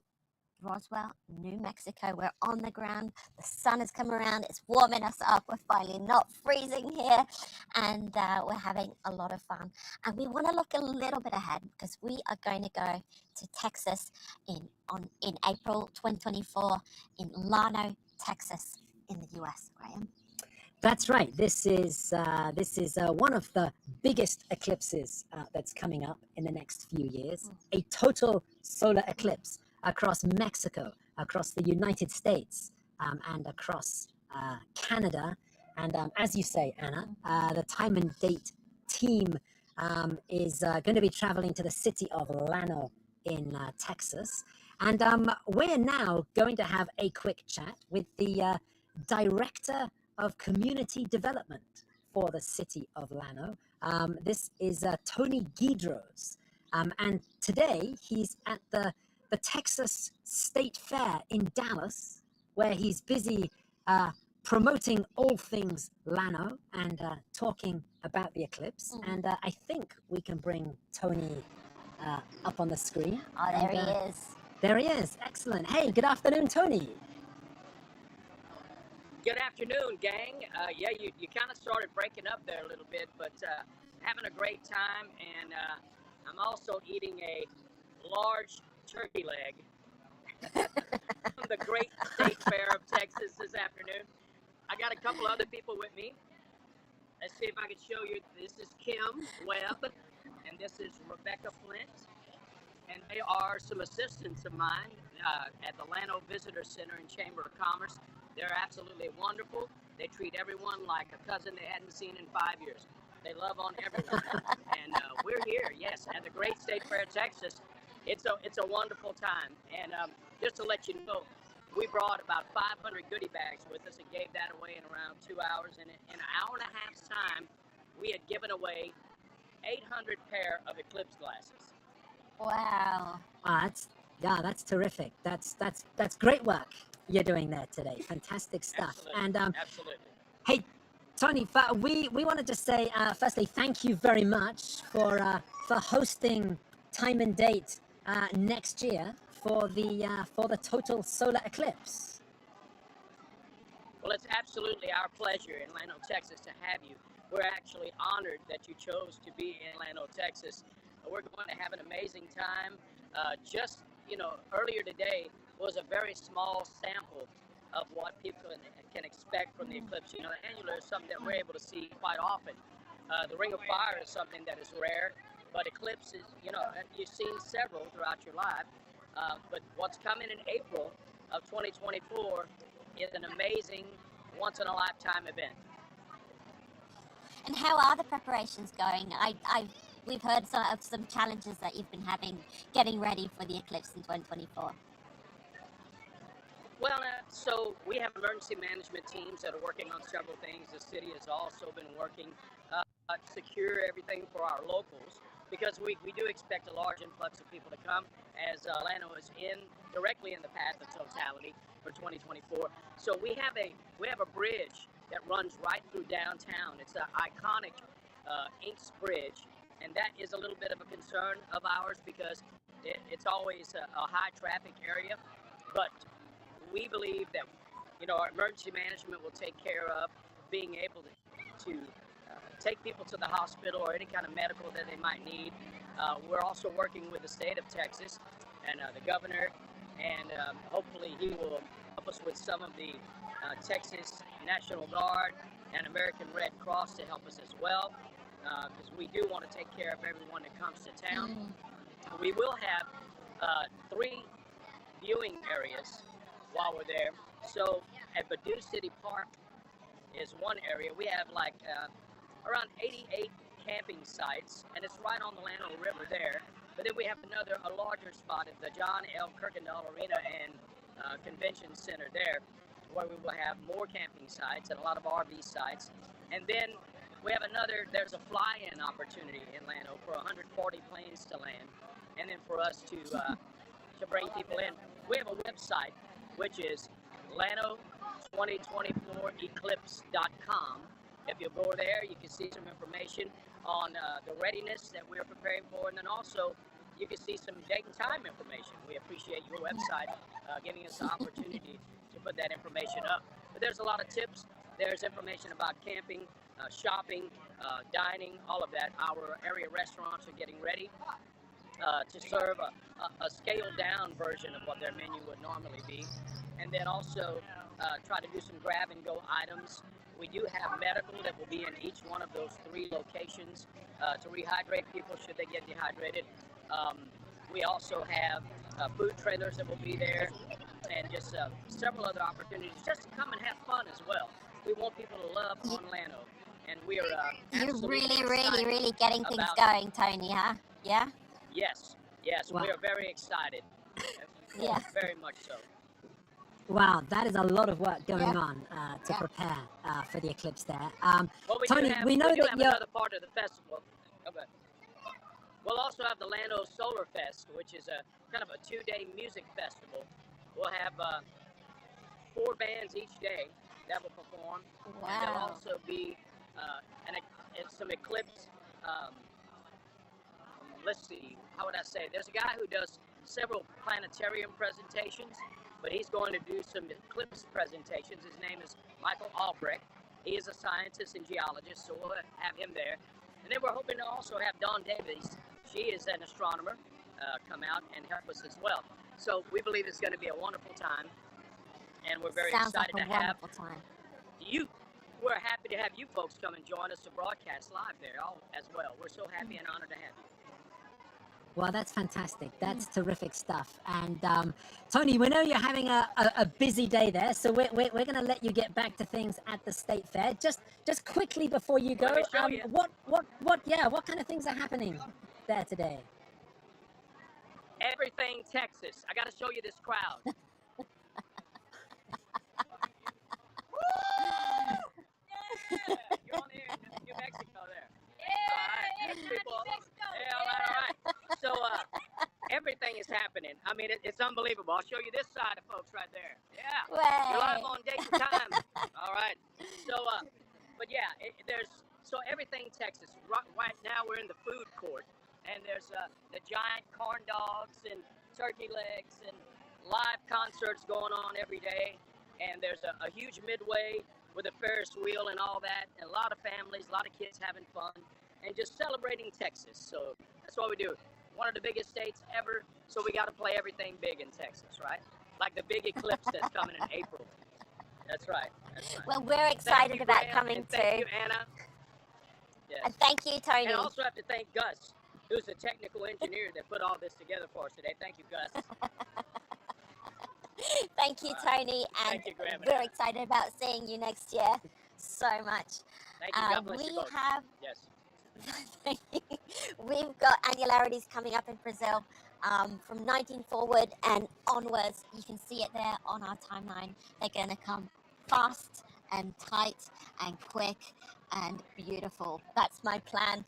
Roswell, New Mexico. We're on the ground. The sun has come around. It's warming us up. We're finally not freezing here, and we're having a lot of fun. And we want to look a little bit ahead because we are going to go to Texas in April 2024 in Llano, Texas, in the US. Graham. That's right. This is one of the biggest eclipses that's coming up in the next few years. A total solar eclipse across Mexico, across the United States, and across Canada. And as you say, Anna, the time and date team is going to be traveling to the city of Llano in Texas. And we're now going to have a quick chat with the director of community development for the city of Llano. This is Tony Guidros. And today he's at the Texas State Fair in Dallas, where he's busy promoting all things Llano and talking about the eclipse. And I think we can bring Tony up on the screen. Oh, there he is. There he is. Excellent. Hey, good afternoon, Tony. Good afternoon, gang. Yeah, you kind of started breaking up there a little bit, but having a great time, and I'm also eating a large turkey leg from the Great State Fair of Texas this afternoon. I got a couple other people with me. Let's see if I can show you. This is Kim Webb, and this is Rebecca Flint, and they are some assistants of mine at the Llano Visitor Center and Chamber of Commerce. They're absolutely wonderful. They treat everyone like a cousin they hadn't seen in 5 years. They love on everyone. And we're here, yes, at the Great State Fair of Texas. It's a wonderful time. And just to let you know, we brought about 500 goodie bags with us and gave that away in around 2 hours. And in an hour and a half's time, we had given away 800 pair of eclipse glasses. Wow. That's terrific. That's great work you're doing there today. Fantastic stuff. Absolutely. And Absolutely. hey, Tony, we want to just say firstly thank you very much for hosting time and date next year for the total solar eclipse. Well, it's absolutely our pleasure in Llano, Texas to have you. We're actually honored that you chose to be in Llano, Texas. We're going to have an amazing time. Just, earlier today was a very small sample of what people can expect from the eclipse. The annular is something that we're able to see quite often. The ring of fire is something that is rare, but eclipses, you've seen several throughout your life. But what's coming in April of 2024 is an amazing, once-in-a-lifetime event. And how are the preparations going? We've heard of some challenges that you've been having getting ready for the eclipse in 2024. Well, so we have emergency management teams that are working on several things. The city has also been working to secure everything for our locals, because we do expect a large influx of people to come, as Llano is directly in the path of totality for 2024. So we have a bridge that runs right through downtown. It's an iconic Inks Bridge, and that is a little bit of a concern of ours because it's always a high traffic area. But we believe that our emergency management will take care of being able to take people to the hospital or any kind of medical that they might need. We're also working with the state of Texas and the governor, and hopefully he will help us with some of the Texas National Guard and American Red Cross to help us as well, because we do want to take care of everyone that comes to town. We will have 3 viewing areas while we're there. So at Badoo City Park is one area. We have around 88 camping sites, and it's right on the Llano River there. But then we have a larger spot at the John L. Kirkendall Arena and Convention Center there, where we will have more camping sites and a lot of RV sites. And then we have there's a fly-in opportunity in Llano for 140 planes to land, and then for us to bring people in. We have a website, which is Llano2024eclipse.com. If you go there, you can see some information on the readiness that we're preparing for, and then also you can see some date and time information. We appreciate your website giving us the opportunity to put that information up. But there's a lot of tips. There's information about camping, shopping, dining, all of that. Our area restaurants are getting ready to serve a scaled down version of what their menu would normally be. And then also try to do some grab and go items. We do have medical that will be in each one of those 3 locations to rehydrate people should they get dehydrated. We also have food trailers that will be there, and just several other opportunities just to come and have fun as well. We want people to love Orlando, and we are You're absolutely really getting things about, going, Tony, huh? Yeah? Yes, Wow. we are very excited. Yeah. Very much so. Wow, that is a lot of work going Yeah. on to Yeah. prepare for the eclipse there. Well, Tony, we know that you're... another part of the festival. Okay. We'll also have the Lando Solar Fest, which is a kind of a 2-day music festival. We'll have 4 bands each day that will perform. Wow. And there'll also be some eclipse. Let's see, how would I say? There's a guy who does several planetarium presentations, but he's going to do some eclipse presentations. His name is Michael Albrecht. He is a scientist and geologist, so we'll have him there. And then we're hoping to also have Dawn Davies. She is an astronomer, come out and help us as well. So we believe it's going to be a wonderful time, and we're very Sounds excited like a to have wonderful time. you. We're happy to have you folks come and join us to broadcast live there as well. We're so happy and honored to have you. Well, that's fantastic. That's terrific stuff. And Tony, we know you're having a busy day there, so we're going to let you get back to things at the State Fair. Just quickly before you go, Let me show you. what kind of things are happening there today? Everything Texas. I got to show you this crowd. Yeah, you're on the air in New Mexico there. All right, people. Yeah, all right. So everything is happening. I mean, it's unbelievable. I'll show you this side of folks right there. Yeah, you're live on date and time. All right. So, but yeah, so everything Texas. Right now we're in the food court, and there's the giant corn dogs and turkey legs and live concerts going on every day, and there's a huge midway with a Ferris wheel and all that, and a lot of families, a lot of kids having fun, and just celebrating Texas. So that's what we do. One of the biggest states ever, so we got to play everything big in Texas, right? Like the big eclipse that's coming in April. That's right. That's right. Well, we're excited about Graham, coming and thank too. you, Anna. Yes. And thank you, Tony. And I also have to thank Gus, who's the technical engineer that put all this together for us today. Thank you, Gus. Thank you, Tony. And Thank you, Graham and we're Anna. excited about seeing you next year so much. Thank you. God bless you both. Yes. We've got annularities coming up in Brazil from 19 forward and onwards. You can see it there on our timeline. They're going to come fast and tight and quick and beautiful. That's my plan.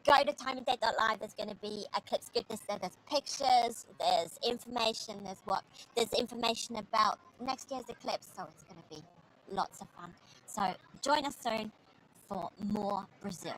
Go to timeanddate.live. There's going to be Eclipse goodness there. There's pictures, there's information, there's information about next year's eclipse, so it's going to be lots of fun. So join us soon for more Brazil.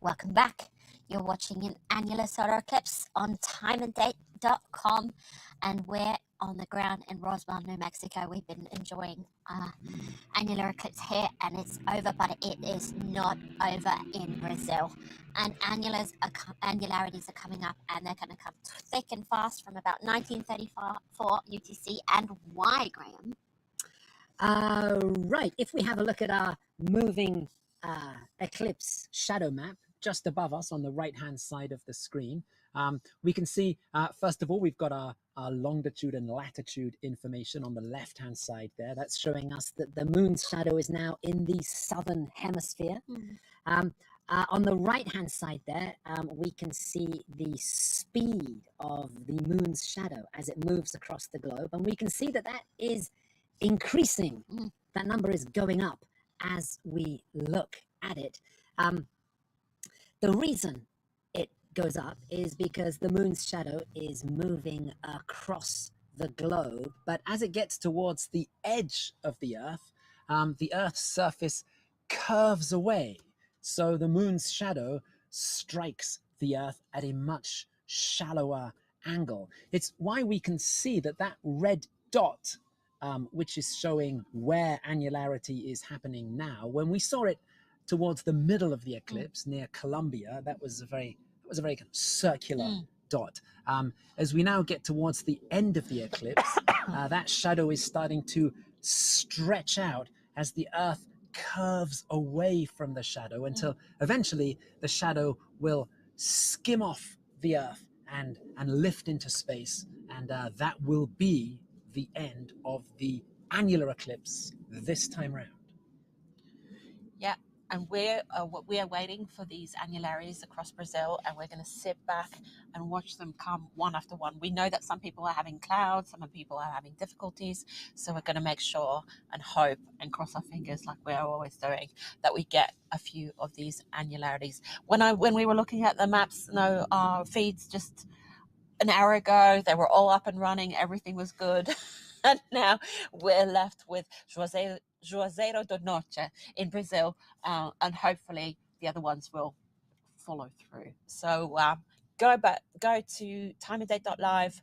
Welcome back. You're watching an annular solar eclipse on timeanddate.com, and we're on the ground in Roswell, New Mexico. We've been enjoying annular eclipse here, and it's over, but it is not over in Brazil. And annularities are coming up, and they're going to come thick and fast from about 1934 UTC. And why, Graham? Right. If we have a look at our moving eclipse shadow map just above us on the right-hand side of the screen, we can see, first of all, we've got our longitude and latitude information on the left-hand side there. That's showing us that the moon's shadow is now in the southern hemisphere. On the right-hand side there, we can see the speed of the moon's shadow as it moves across the globe, and we can see that that is increasing. That number is going up as we look at it. The reason it goes up is because the moon's shadow is moving across the globe, but as it gets towards the edge of the Earth's surface curves away, so the moon's shadow strikes the Earth at a much shallower angle. It's why we can see that that red dot, which is showing where annularity is happening now, when we saw it towards the middle of the eclipse near Columbia, that was a very kind of circular dot. As we now get towards the end of the eclipse, that shadow is starting to stretch out as the Earth curves away from the shadow until eventually the shadow will skim off the Earth and lift into space, and that will be the end of the annular eclipse this time round. Yeah, and we are waiting for these annularities across Brazil, and we're going to sit back and watch them come one after one. We know that some people are having clouds, some people are having difficulties, so we're going to make sure and hope and cross our fingers, like we're always doing, that we get a few of these annularities. When we were looking at the maps, our feeds just an hour ago, they were all up and running, everything was good. And now we're left with Juazeiro do Norte in Brazil, and hopefully the other ones will follow through. So go to timeanddate.live,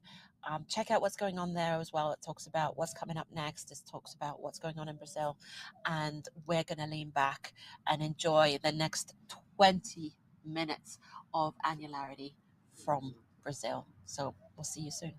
check out what's going on there as well. It talks about what's coming up next. It talks about what's going on in Brazil, and we're going to lean back and enjoy the next 20 minutes of annularity from Brazil. So we'll see you soon.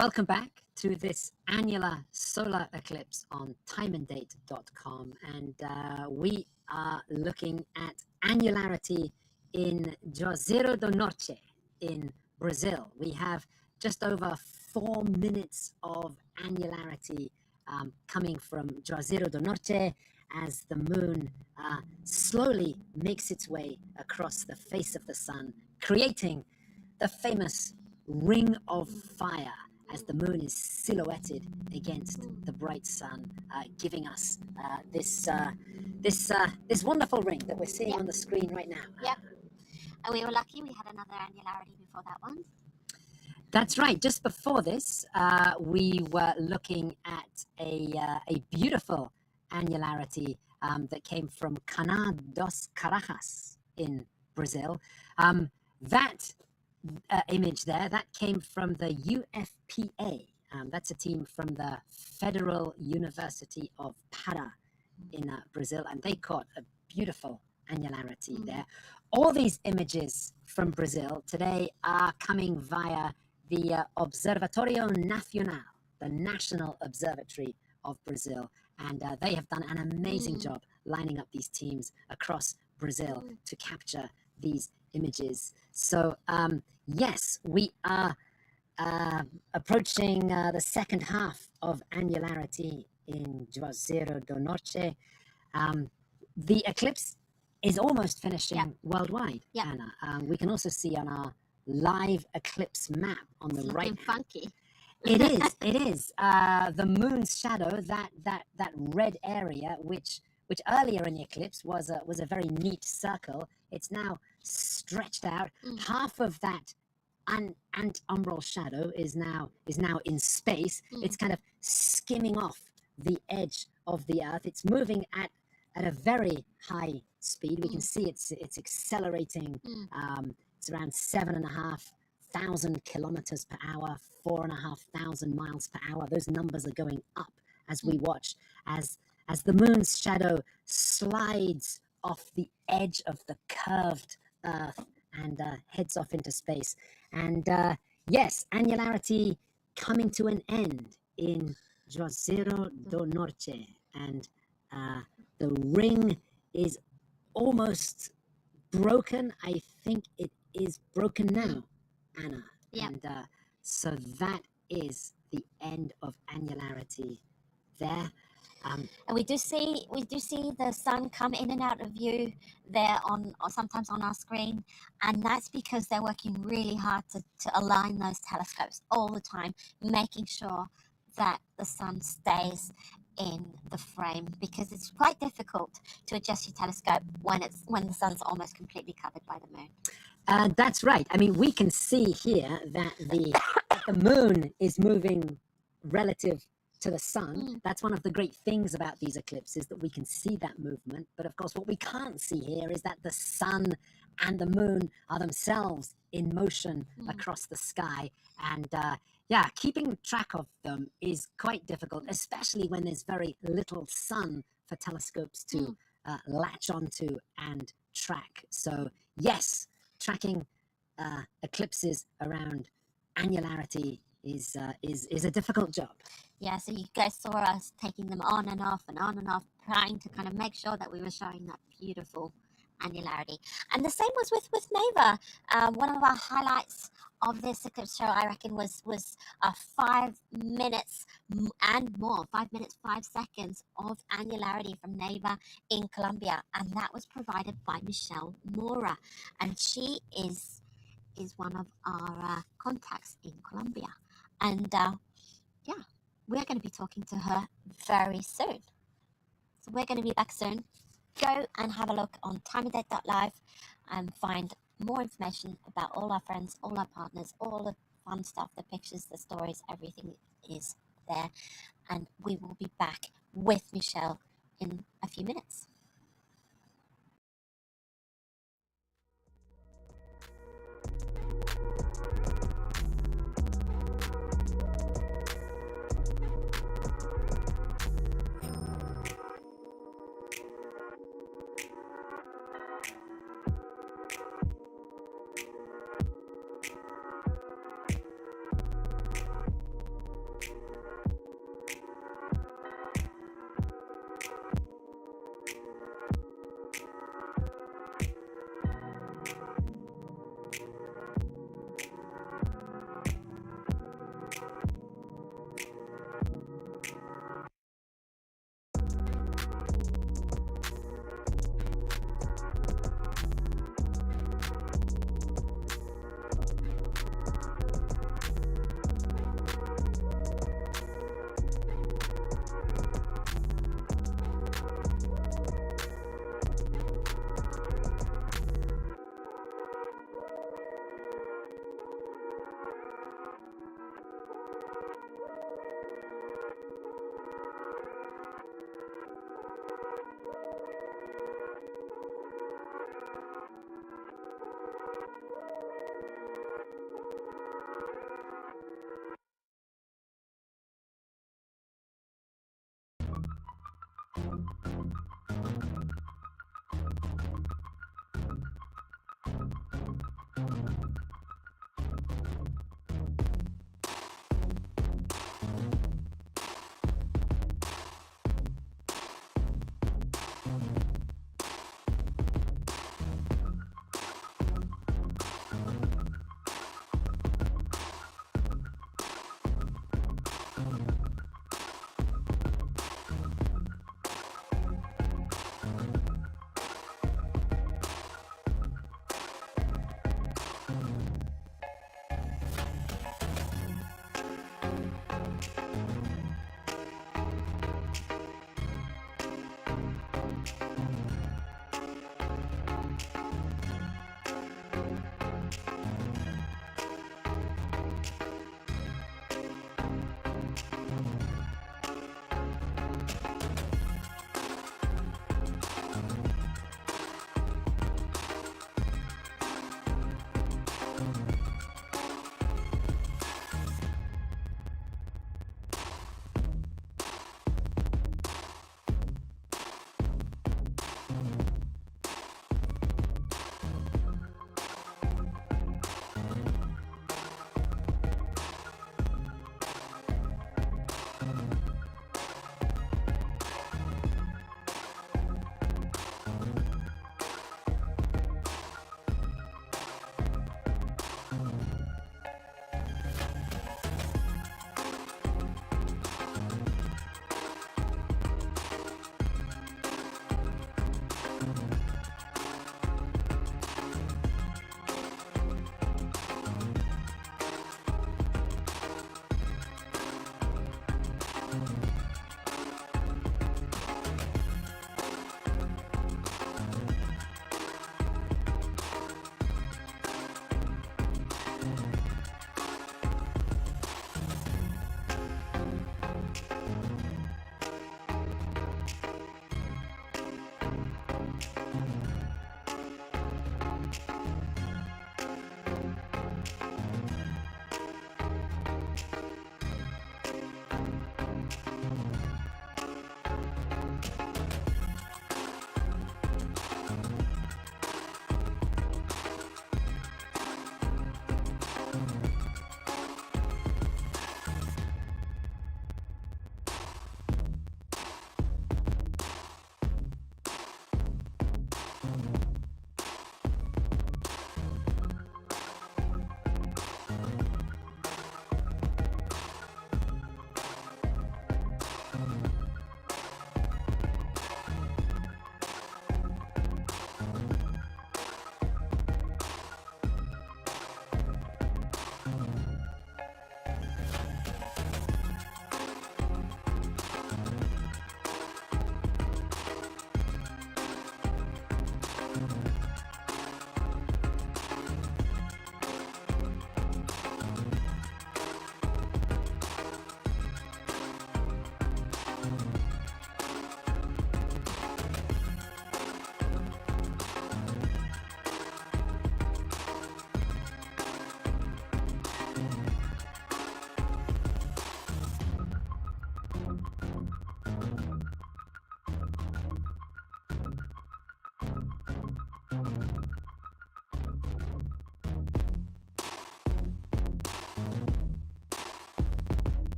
Welcome back to this annular solar eclipse on timeanddate.com, and we are looking at annularity in Juazeiro do Norte in Brazil. We have just over 4 minutes of annularity coming from Juazeiro do Norte as the moon slowly makes its way across the face of the sun, creating the famous ring of fire as the moon is silhouetted against the bright sun, giving us this wonderful ring that we're seeing on the screen right now. Yep. And we were lucky we had another annularity before that one. That's right. Just before this, we were looking at a beautiful annularity that came from Cana dos Carajás in Brazil. That image there, that came from the UFPA. That's a team from the Federal University of Para in Brazil, and they caught a beautiful annularity there. All these images from Brazil today are coming via the Observatorio Nacional, the National Observatory of Brazil, and they have done an amazing job lining up these teams across Brazil to capture these images. So yes, we are approaching the second half of annularity in Juazeiro do Norte. The eclipse is almost finishing worldwide, Anna. We can also see on our live eclipse map on the right. Funky. It is. The moon's shadow, that red area, which earlier in the eclipse was a very neat circle. It's now stretched out. Half of that umbral shadow is now in space. It's kind of skimming off the edge of the Earth. It's moving at a very high speed. We can see it's accelerating. It's around 7,500 kilometers per hour, 4,500 miles per hour. Those numbers are going up as we watch, as the moon's shadow slides off the edge of the curved Earth and heads off into space. And yes, annularity coming to an end in Juazeiro do Norte, and the ring is almost broken. I think it is broken now, Anna. And so that is the end of annularity there. And we do see the sun come in and out of view there or sometimes on our screen, and that's because they're working really hard to align those telescopes all the time, making sure that the sun stays in the frame, because it's quite difficult to adjust your telescope when the sun's almost completely covered by the moon. That's right. I mean, we can see here that the moon is moving relative to the sun. That's one of the great things about these eclipses, that we can see that movement. But of course, what we can't see here is that the sun and the moon are themselves in motion across the sky. And keeping track of them is quite difficult, especially when there's very little sun for telescopes to latch onto and track. So yes, tracking eclipses around annularity is a difficult job. Yeah, so you guys saw us taking them on and off, trying to kind of make sure that we were showing that beautiful annularity. And the same was with Neva. One of our highlights of this eclipse show, I reckon, was 5 minutes and more, 5 minutes, 5 seconds of annularity from Neva in Colombia. And that was provided by Michelle Mora. And she is one of our contacts in Colombia. And we're going to be talking to her very soon. So we're going to be back soon. Go and have a look on timeanddate.live and find more information about all our friends, all our partners, all the fun stuff, the pictures, the stories, everything is there. And we will be back with Michelle in a few minutes.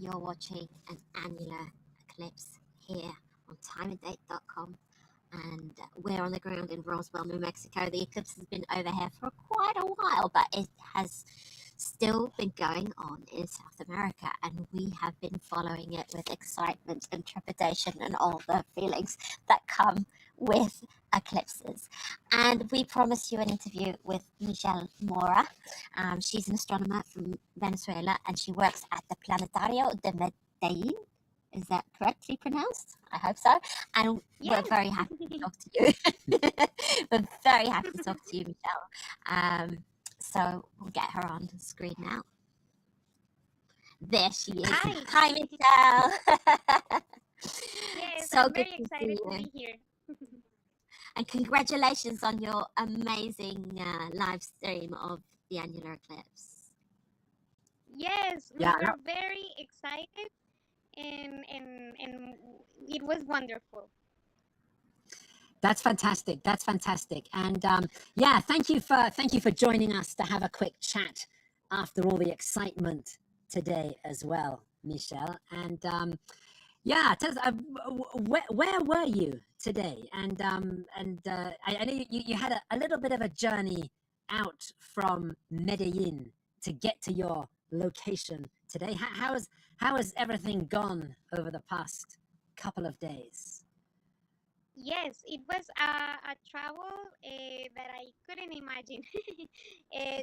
you're watching an annular eclipse here on timeanddate.com. And we're on the ground in Roswell, New Mexico. The eclipse has been over here for quite a while, but it has still been going on in South America, and we have been following it with excitement and trepidation and all the feelings that come with eclipses. And we promised you an interview with Michelle Mora. She's an astronomer from Venezuela, and she works at the Planetario de Medellin. Is that correctly pronounced? I hope so. And we're very happy to talk to you. We're very happy to talk to you, Michelle. So we'll get her on the screen now. There she is. Hi Michelle. Yes, So I'm good very to excited see to you. be here. And congratulations on your amazing live stream of the annular eclipse. Yes, we Yeah, were very excited, and it was wonderful. that's fantastic. That's fantastic. And yeah, thank you for joining us to have a quick chat after all the excitement today as well, Michelle. And yeah, tell us, where were you today? And I know you had a little bit of a journey out from Medellin to get to your location today. How has everything gone over the past couple of days? Yes, it was a travel that I couldn't imagine.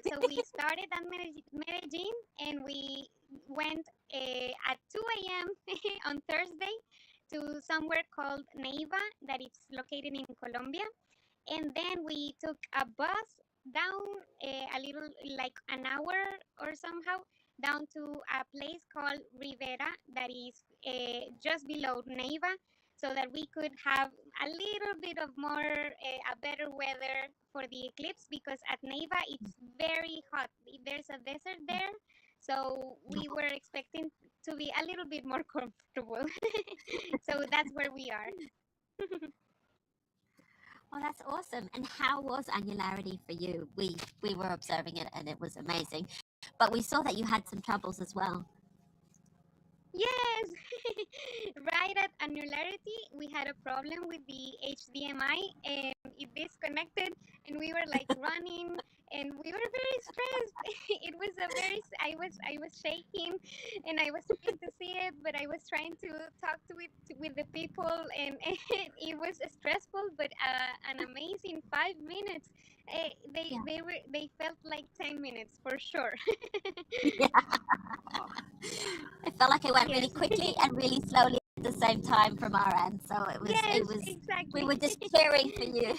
So we started at Medellin, and we went at 2 a.m. on Thursday to somewhere called Neiva, that is located in Colombia. And then we took a bus down a little, like an hour or somehow, down to a place called Rivera, that is just below Neiva, so that we could have a little bit of more, a better weather for the eclipse, because at Neiva it's very hot. There's a desert there, so we were expecting to be a little bit more comfortable. So that's where we are. Oh, that's awesome. And how was annularity for you? We were observing it and it was amazing. But we saw that you had some troubles as well. Yes, right at Annularity, we had a problem with the HDMI, and it disconnected, and we were like running, and we were very stressed. It was I was shaking, and I was trying to see it, but I was trying to talk to it with the people, and it was stressful, but an amazing 5 minutes. They felt like 10 minutes for sure. Yeah. It felt like it went really quickly and really slowly at the same time from our end. So Yes, exactly. we were just cheering for you.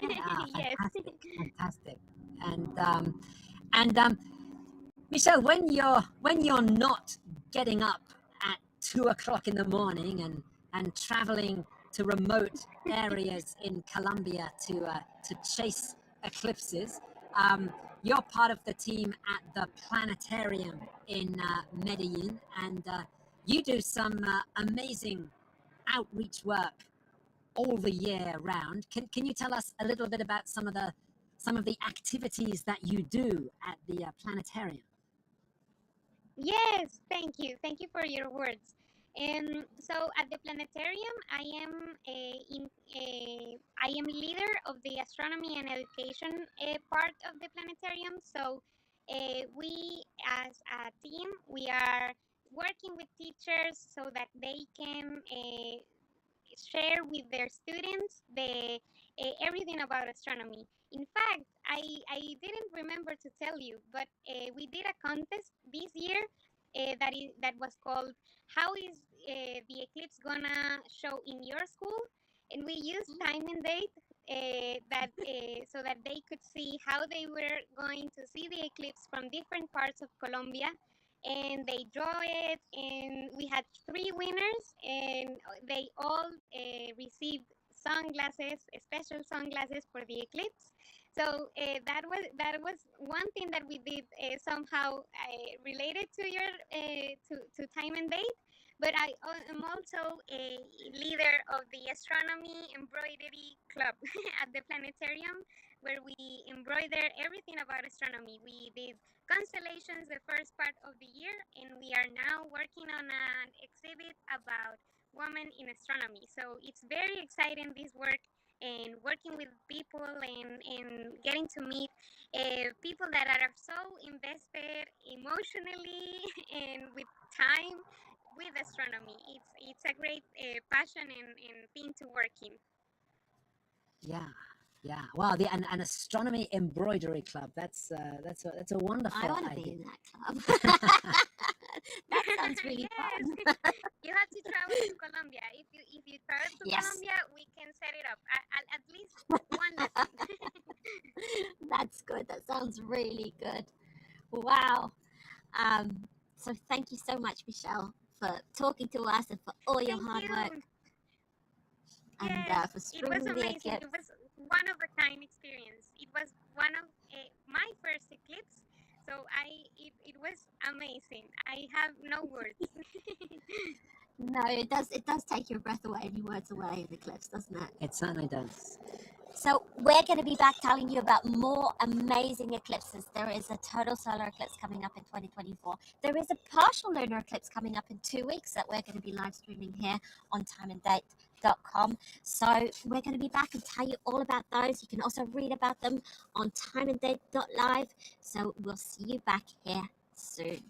Yes. Fantastic. And Michelle, when you're not getting up at 2 o'clock in the morning and traveling to remote areas in Colombia to chase eclipses, you're part of the team at the planetarium in Medellin, and you do some amazing outreach work all the year round. Can you tell us a little bit about some of the activities that you do at the planetarium? Yes, thank you. Thank you for your words. So at the planetarium, I am leader of the astronomy and education part of the planetarium. So we, as a team, we are working with teachers so that they can share with their students the everything about astronomy. In fact, I didn't remember to tell you, but we did a contest this year that was called "How is the eclipse gonna show in your school?" And we used time and date so that they could see how they were going to see the eclipse from different parts of Colombia, and they draw it, and we had 3 winners, and they all received sunglasses, special sunglasses for the eclipse. So that was one thing that we did somehow related to your to time and date. But I am also a leader of the astronomy embroidery club at the planetarium. where we embroider everything about astronomy. We did constellations the first part of the year, and we are now working on an exhibit about women in astronomy. So it's very exciting, this work, and working with people and getting to meet people that are so invested emotionally and with time with astronomy. It's a great passion and thing to work in. Yeah, yeah. Well, the an astronomy embroidery club. That's a wonderful I want to idea. be in that club. That sounds really fun. You have to travel to Colombia. If you travel to Yes. Colombia, we can set it up. At least one lesson. That's good. That sounds really good. Wow. So thank you so much, Michelle, for talking to us and for all your Thank hard you. work and Yes, for it streaming was the amazing. eclipse. It was one of a kind experience. It was one of my first eclipse, so it was amazing. I have no words. No, it does take your breath away and your words away in eclipse, doesn't it? It certainly does. So we're going to be back telling you about more amazing eclipses. There is a total solar eclipse coming up in 2024. There is a partial lunar eclipse coming up in 2 weeks that we're going to be live streaming here on timeanddate.com. So we're going to be back and tell you all about those. You can also read about them on timeanddate.live. So we'll see you back here soon.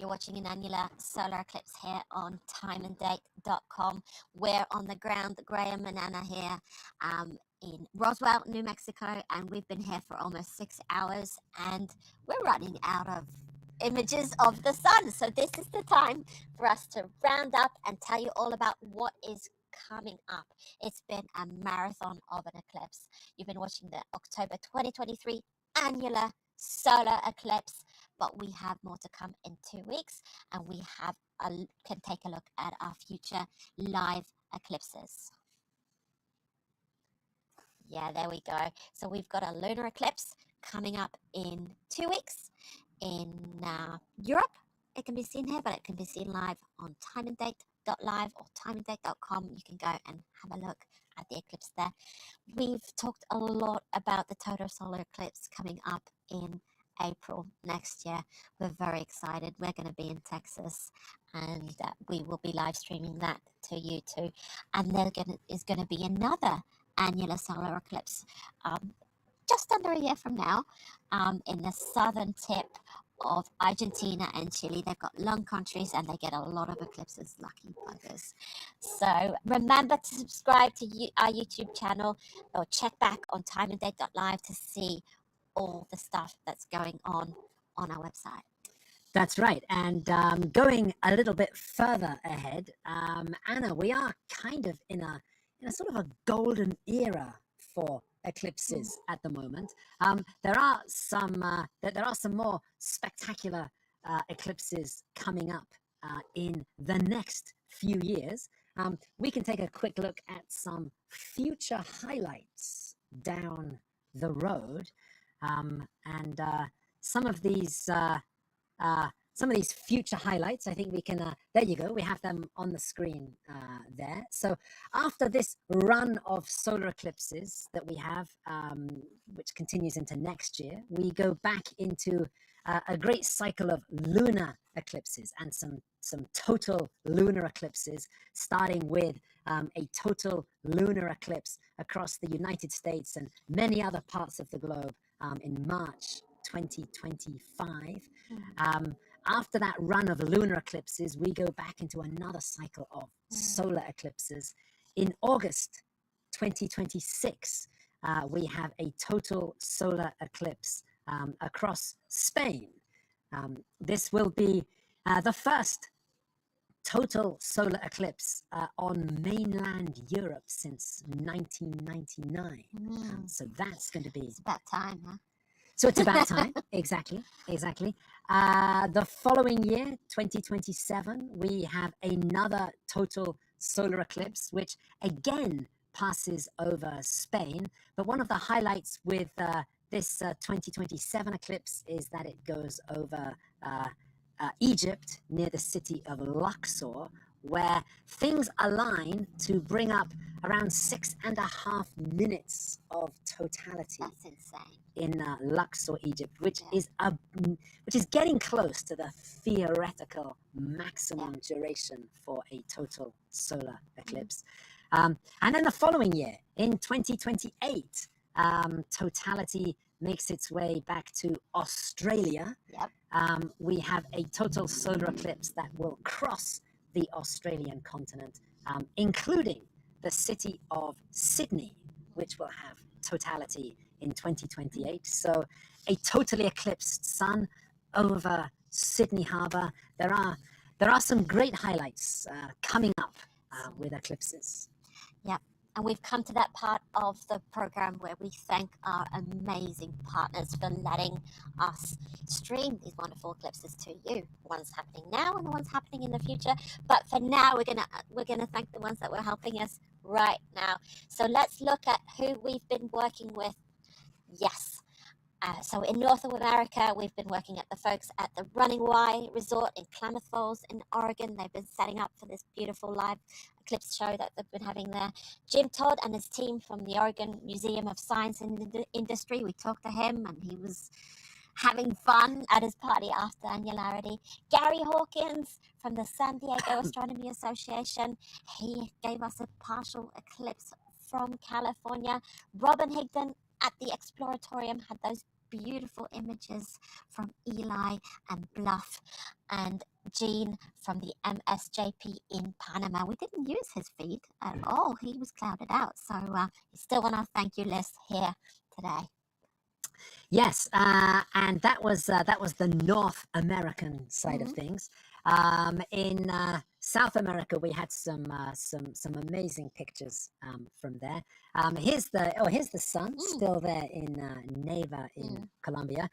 You're watching an annular solar eclipse here on timeanddate.com. We're on the ground, Graham and Anna here in Roswell, New Mexico, and we've been here for almost 6 hours, and we're running out of images of the sun. So this is the time for us to round up and tell you all about what is coming up. It's been a marathon of an eclipse. You've been watching the October 2023 annular solar eclipse, but we have more to come in 2 weeks, and we can take a look at our future live eclipses. Yeah, there we go. So we've got a lunar eclipse coming up in 2 weeks in Europe. It can be seen here, but it can be seen live on timeanddate.live or timeanddate.com. You can go and have a look at the eclipse there. We've talked a lot about the total solar eclipse coming up in April next year. We're very excited. We're going to be in Texas, and we will be live streaming that to you too. And there is going to be another annular solar eclipse just under a year from now in the southern tip of Argentina and Chile. They've got long countries and they get a lot of eclipses, lucky buggers. So remember to subscribe to our YouTube channel or check back on timeanddate.live to see all the stuff that's going on our website. That's right. And going a little bit further ahead, Anna, we are kind of in a sort of a golden era for eclipses at the moment. There are some more spectacular eclipses coming up in the next few years. We can take a quick look at some future highlights down the road, and some of these future highlights, I think we can, there you go, we have them on the screen there. So after this run of solar eclipses that we have, which continues into next year, we go back into a great cycle of lunar eclipses and some total lunar eclipses, starting with a total lunar eclipse across the United States and many other parts of the globe in March 2025. After that run of lunar eclipses, we go back into another cycle of solar eclipses. In August 2026, we have a total solar eclipse across Spain. This will be the first total solar eclipse on mainland Europe since 1999. So that's going to be... It's about time, huh? So it's about time. Exactly. The following year, 2027, we have another total solar eclipse, which again passes over Spain. But one of the highlights with this 2027 eclipse is that it goes over Egypt, near the city of Luxor, where things align to bring up around 6.5 minutes of totality. That's insane. In Luxor, Egypt, which is getting close to the theoretical maximum duration for a total solar eclipse. And then the following year, in 2028, totality makes its way back to Australia. We have a total solar eclipse that will cross the Australian continent, including the city of Sydney, which will have totality in 2028. So a totally eclipsed sun over Sydney Harbour. There are some great highlights coming up with eclipses. Yep. And we've come to that part of the program where we thank our amazing partners for letting us stream these wonderful eclipses to you. The ones happening now and the ones happening in the future. But for now, we're gonna thank the ones that were helping us right now. So let's look at who we've been working with. Yes. So in North America, we've been working at the folks at the Running Y Resort in Klamath Falls in Oregon. They've been setting up for this beautiful live eclipse show that they've been having there. Jim Todd and his team from the Oregon Museum of Science and Industry, we talked to him and he was having fun at his party after Annularity. Gary Hawkins from the San Diego Astronomy Association, he gave us a partial eclipse from California. Robin Higdon at the Exploratorium had those beautiful images from Eli and Bluff. And Gene from the MSJP in Panama. We didn't use his feed at all. He was clouded out. So he's still on our thank you list here today. Yes, and that was the North American side of things. In South America, we had some amazing pictures from there. Here's the sun still there in Neiva in Colombia.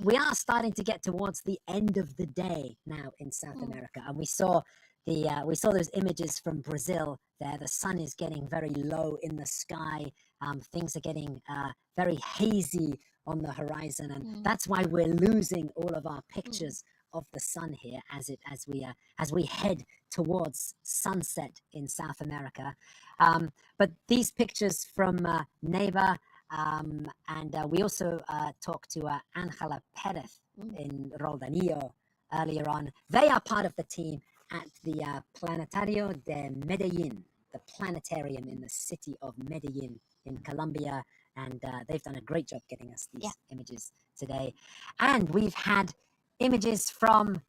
We are starting to get towards the end of the day now in South America, and we saw those images from Brazil there. The sun is getting very low in the sky. Things are getting very hazy on the horizon, and that's why we're losing all of our pictures of the sun here as we head towards sunset in South America. But these pictures from Neiva, and we also talked to Angela Perez in Roldanillo earlier on. They are part of the team at the Planetario de Medellin, the planetarium in the city of Medellin in Colombia, and they've done a great job getting us these images today. And we've had images from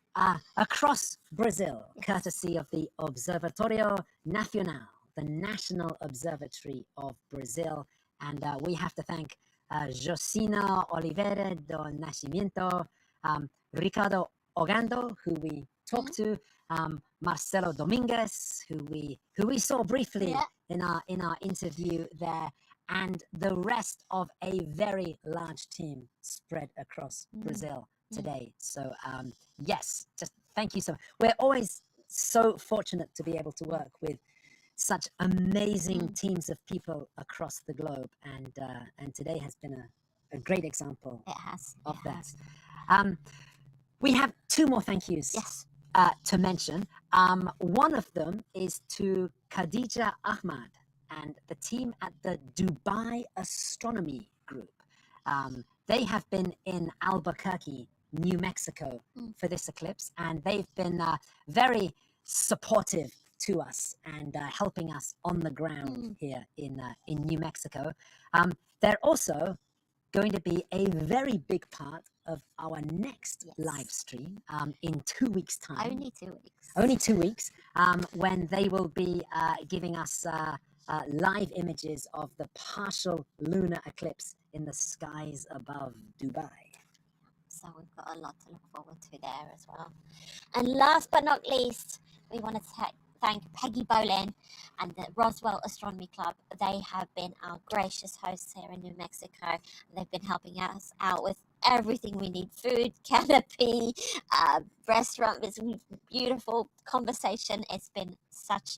across Brazil, courtesy of the Observatorio Nacional, the National Observatory of Brazil. And we have to thank Josina Oliveira do Nascimento, Ricardo Ogando, who we talked to, Marcelo Dominguez, who we saw briefly in our interview there, and the rest of a very large team spread across Brazil today. So yes, just thank you so much. We're always so fortunate to be able to work with such amazing teams of people across the globe, and today has been a great example of that. We have two more thank yous to mention. One of them is to Khadija Ahmad and the team at the Dubai Astronomy Group. They have been in Albuquerque, New Mexico for this eclipse, and they've been very supportive to us and helping us on the ground here in New Mexico. They're also going to be a very big part of our next live stream in 2 weeks' time. Only 2 weeks. Only 2 weeks, when they will be giving us live images of the partial lunar eclipse in the skies above Dubai. So we've got a lot to look forward to there as well. And last but not least, we want to thank Peggy Bolin and the Roswell Astronomy Club. They have been our gracious hosts here in New Mexico. They've been helping us out with everything we need: food, canopy, restaurant. It's a beautiful conversation. It's been such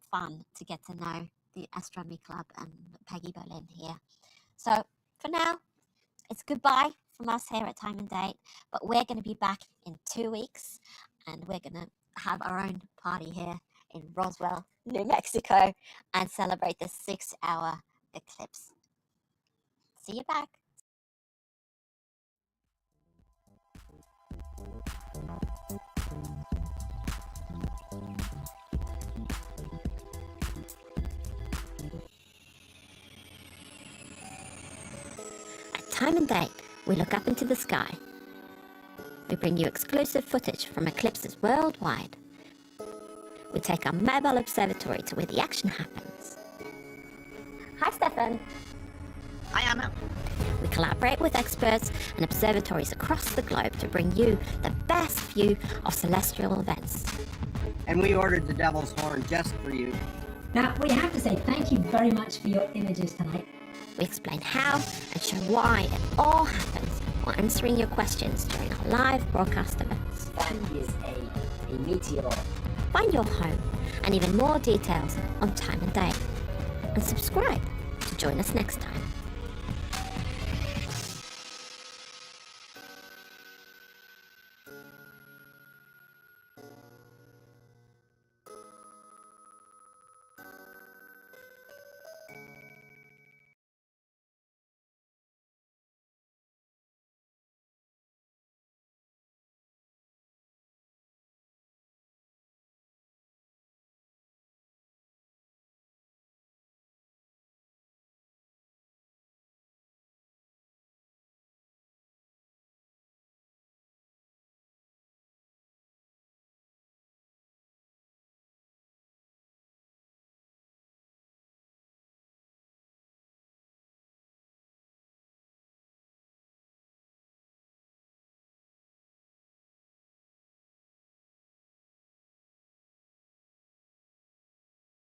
fun to get to know the Astronomy Club and Peggy Bolin here. So for now, it's goodbye from us here at Time and Date, but we're going to be back in 2 weeks, and we're going to have our own party here in Roswell, New Mexico, and celebrate the 6-hour eclipse. See you back. At Time and Date, we look up into the sky. We bring you exclusive footage from eclipses worldwide. We take our mobile observatory to where the action happens. Hi, Stefan. Hi, Anna. We collaborate with experts and observatories across the globe to bring you the best view of celestial events. And we ordered the Devil's Horn just for you. Now, we have to say thank you very much for your images tonight. We explain how and show why it all happens while answering your questions during our live broadcast events. That is a meteor. Find your home and even more details on Time and Date. And subscribe to join us next time.